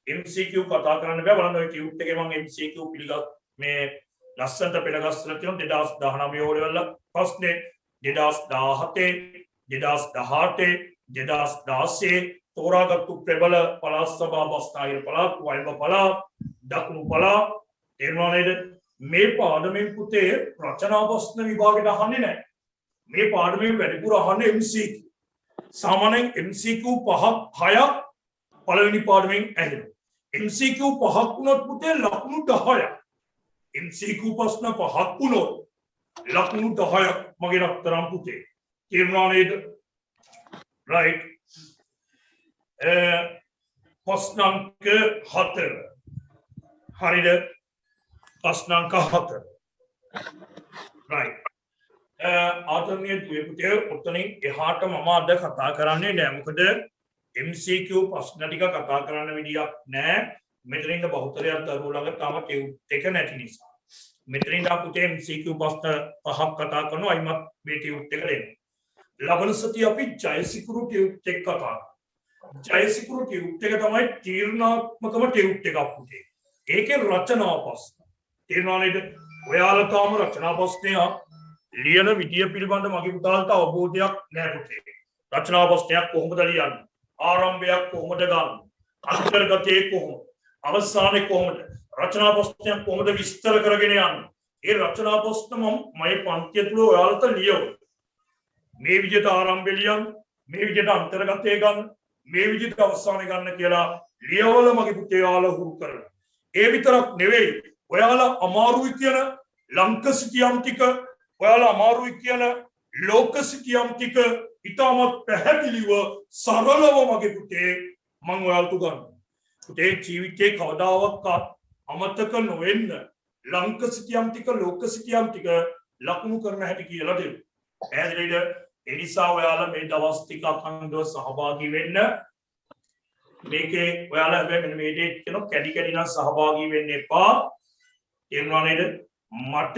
MCQ කතා කරන්න බෑ බලන්න ඔය ටියුට් එකේ මම MCQ පිළිගත් මේ ලස්සනට පෙළගස්සලා තියෙනවා 2019 ඕලෙවල ප්‍රශ්නේ 2017 2018 2016 තෝරාගත්තු ප්‍රබල පළාත් සභා බස්නාහිර පළාත් වයිඹ පළාත් දකුණු පළාත් තේරුණා නේද මේ පාඩමෙන් පුතේ රචනා ප්‍රශ්න විභාගයට අහන්නේ නැහැ මේ පාඩමෙන් වැඩිපුර අහන්නේ MCQ සාමාන්‍යයෙන් MCQ 5ක් 6ක් පළවෙනි පාඩමෙන් ඇහෙනවා MCQ 5ක් වුණොත් පුතේ ලකුණු 10ක් MCQ ප්‍රශ්න 5ක් වුණොත් ලකුණු 10ක් මගේ රත්තරන් පුතේ තේරුණා නේද right ප්‍රශ්නාංක 4 හරිද ප්‍රශ්නාංක 4 right ආදරණීය දුවේ පුතේ ඔතනින් එහාට මම අද කතා කරන්නේ නෑ මොකද MCQ ප්‍රශ්න ටික කතා කරන්න විදියක් නෑ මෙතන ඉන්න බහුතරයක් දරුවෝ ළඟ තාම ටියුට් එක නැති නිසා මෙතන ඉඳන් පුතේ MCQ ප්‍රශ්න 5ක් කතා කරනවා අයිමත් මේ ටියුට් එක දෙන්න ලබන සතිය අපි ජයසිකුරු ටියුට් එක කතා ජයසිකුරු ටියුට් එක තමයි තීරණාත්මකම ටියුට් එකක් පුතේ ඒකේ රචනා ප්‍රශ්න තේරුණා නේද ඔයාලා තාම රචනා ප්‍රශ්නය ලියන විදිය පිළිබඳ මගේ පුතාලට අවබෝධයක් නැහැ පුතේ රචනා ප්‍රශ්නයක් කොහොමද ලියන්නේ ආරම්භයක් කොහොමද ගන්න අන්තර්ගතයේ කොහොමද අවසානයේ කොහොමද රචනා ප්‍රශ්නයක් කොහොමද විස්තර කරගෙන යන්නේ ඒ රචනා ප්‍රශ්න මම පන්තිය තුල ඔයාලට ලියවුවා මේ විදිහට ආරම්භය ලියන්න මේ විදිහට අන්තර්ගතය ගන්න මේ විදිහට අවසානය ගන්න කියලා ලියවල මගේ පුතේ ඔයාලා හුරු කරලා ඒ විතරක් නෙවෙයි ඔයාලා අමාරුයි කියන ලංකසිතියම් ටික ඔයාලා අමාරුයි කියන ලෝකසිතියම් ටික ඉතාමත් පැහැදිලිව සරලව මගේ පුතේ මම ඔයාලට උගන්වනවා පුතේ ජීවිතේ කවදාවත් අමතක නොවෙන්න ලංකසිතියම් ටික ලෝකසිතියම් ටික ලකුණු කරන හැටි කියලා දෙන්න පැහැදිලිද ඒ නිසා ඔයාලා මේ දවස් ටික අඛණ්ඩව සහභාගී වෙන්න මේකේ ඔයාලා හැබැයි මෙන්න මේ ඩේට් කියන කැඩි කැඩි නම් සහභාගී වෙන්න එපා තේරුණා නේද මට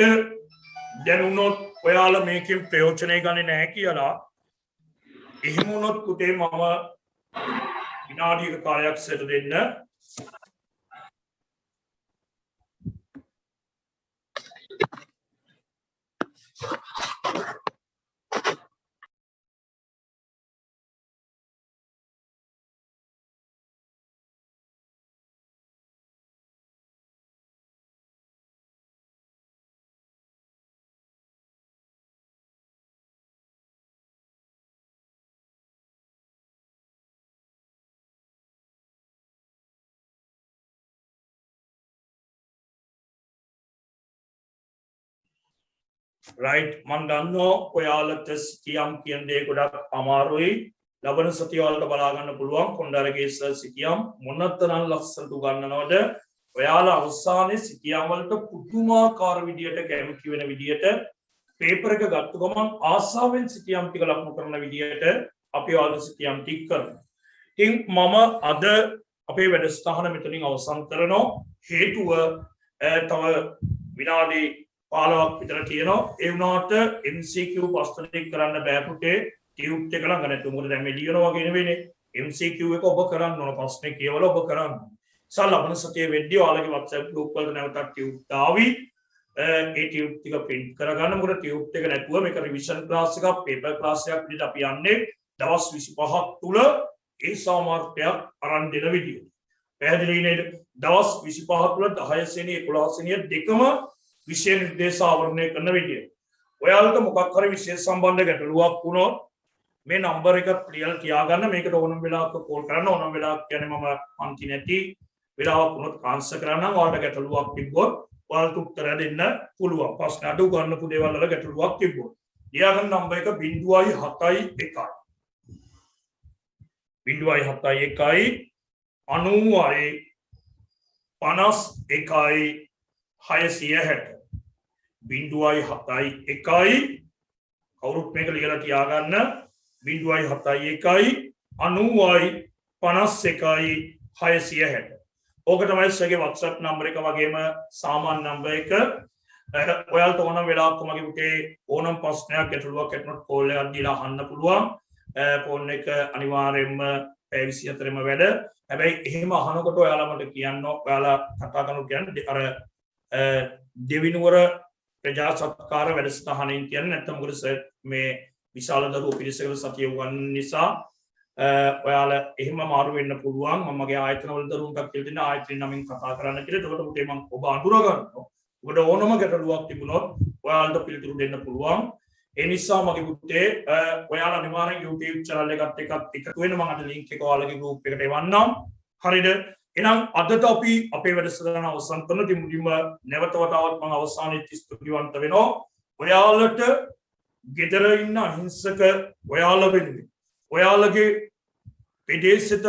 දැනුනොත් ඔයාලා මේකෙන් ප්‍රයෝජනය ගන්නේ නැහැ කියලා එහෙම වුණොත් පුතේ මම විනාඩියක කාලයක් සෙට දෙන්න right මම දන්නවා ඔයාලට සිතියම් කියන දේ ගොඩක් අමාරුයි ලබන සතිය වලට බලා ගන්න පුළුවන් කොණ්ඩාරගේ සර් සිතියම් මොනතරම් ලස්සනට උගන්වනවද ඔයාලා අවසානයේ සිතියම් වලට පුදුමාකාර විදියට කැමති වෙන විදියට පේපර් එක ගත්ත ගමන් ආසාවෙන් සිතියම් ටික ලකුණු කරන විදියට අපි ඔයාලට සිතියම් ටික කරනවා ඉතින් මම අද අපේ වැඩසටහන මෙතනින් අවසන් කරනවා හේතුව තව විනාඩි 15ක් විතර තියෙනවා ඒ වුණාට MCQ ප්‍රශ්න ටික කරන්න බෑ පුතේ ටියුට් එක ළඟ නැතු මොකද දැන් මේ ලියනවා වගේ නෙවෙයිනේ MCQ එක ඔබ කරන්න ඕන ප්‍රශ්නේ කියවලා ඔබ කරන්න ලබන සතියේ වෙද්දී ඔයාලගේ WhatsApp group වලට නැවතත් ටියුට් ආවි ඒ ටියුට් ටික print කරගන්න මොකද ටියුට් එක නැතුව මේක රිවිෂන් ක්ලාස් එකක් පේපර් ක්ලාස් එකක් විදිහට අපි යන්නේ දවස් 25ක් තුල ඒ සාමාර්ථයක් අරන් දෙන විදියට පැහැදිලි නේද? දවස් 25 තුළ 10 සෙනිය 11 සෙනිය දෙකම විෂය නිර්දේශ ආවරණය කරන විදිය. ඔයාලට මොකක් හරි විශේෂ සම්බන්ධ ගැටලුවක් වුණොත් මේ නම්බර එක ක්ලියර් තියාගන්න. මේකට ඕනම වෙලාවක කෝල් කරන්න. ඕනම වෙලාවක කියන්නේ මම පන්ති නැති වෙලාවක් වුණොත් ආන්සර් කරන්න. ඔයාලට ගැටලුවක් තිබ්බොත් ඔයාලට උත්තර දෙන්න පුළුවන්. ප්‍රශ්න අඩු ගන්නපු දේවල් වල ගැටලුවක් තිබ්බොත්. ලියාගන්න නම්බර එක 0.71 0.71 90 51 660 0.71 කවුරුත් මේක ලියලා තියාගන්න 0.71 90 51 660 ඕක තමයි සගේ WhatsApp නම්බර එක වගේම සාමාන්‍ය නම්බර එක ඔයාලට ඕනම වෙලාවක මගේ පුතේ ඕනම ප්‍රශ්නයක් ගැටලුවක් ඇතිවෙනොත් කෝල් එකක් දීලා අහන්න පුළුවන් ෆෝන් එක අනිවාර්යයෙන්ම පැය 24ම වැඩ හැබැයි එහෙම අහනකොට ඔයාලා මට කියන්න ඔයාලා කතා කරනකොට කියන්නේ අර දෙවිනුවර ප්‍රජා සත්කාර වැඩසටහනින් කියන්නේ නැත්නම් මොකද සර් මේ විශාල දරුවෝ පිරිසකට සතිය උගන්වන නිසා ඔයාලා එහෙම මාරු වෙන්න පුළුවන් මම මගේ ආයතන වල දරුවන්ට කියලා දෙන ආයතන නමින් කතා කරන්න කියලා එතකොට පුතේ මම ඔබ අඳුර ගන්නවා ඔබට ඕනම ගැටලුවක් තිබුණොත් ඔයාලට පිළිතුරු දෙන්න පුළුවන් ඒ නිසා මගේ පුතේ ඔයාලා අනිවාර්යෙන් YouTube channel එකත් එක්ක එකතු වෙන්න මම අද link එක ඔයාලගේ group එකට එවන්නම් හරිද එහෙනම් අදට අපි අපේ වැඩසටහන අවසන් කරන තිමුදිම නැවත වතාවක් මම අවසානයේ ස්තුතිවන්ත වෙනවා ඔයාලට ගෙදර ඉන්න අහිංසක ඔයාලා වෙනුවෙන් ඔයාලගේ ප්‍රදේශයට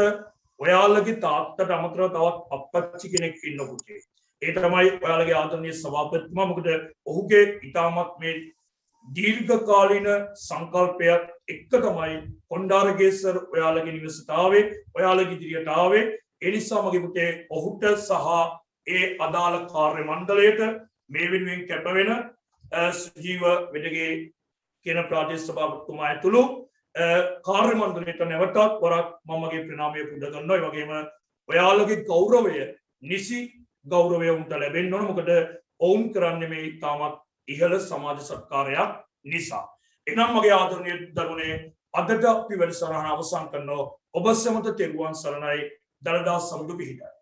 ඔයාලගේ තාත්තට අමතරව තවත් අප්පච්චි කෙනෙක් ඉන්න පුතේ ඒ තමයි ඔයාලගේ ආදරණීය සභාපතිතුමා මොකද ඔහුගේ ඊටමත් මේ දීර්ඝකාලීන සංකල්පයක් එක්ක තමයි කොණ්ඩාරගේ සර් ඔයාලගේ නිවසට ආවේ ඔයාලගේ ඉදිරියට ආවේ ඒ නිසා මගේ පුතේ ඔහුට සහ ඒ අදාළ කාර්ය මණ්ඩලයට මේ වෙනුවෙන් කැප වෙන සජීව වෙදගේ කියන ප්‍රාදේශ සභාපතිතුමා ඇතුළු කාර්ය මණ්ඩලයට නැවතත් වරක් මම මගේ ප්‍රණාමය පුද කරනවා ඒ වගේම ඔයාලගේ ගෞරවය නිසි ගෞරවය උන්ට ලැබෙන්න ඕන මොකද ඔවුන් කරන්නේ මේ තාමත් ඉහළ සමාජ සත්කාරයක් නිසා එනම් මගේ ආදරණීය දරුවනේ අදට අපි වැඩසටහන අවසන් කරනවා ඔබ සැමට තෙරුවන් සරණයි දළදා සමුදු පිහිටයි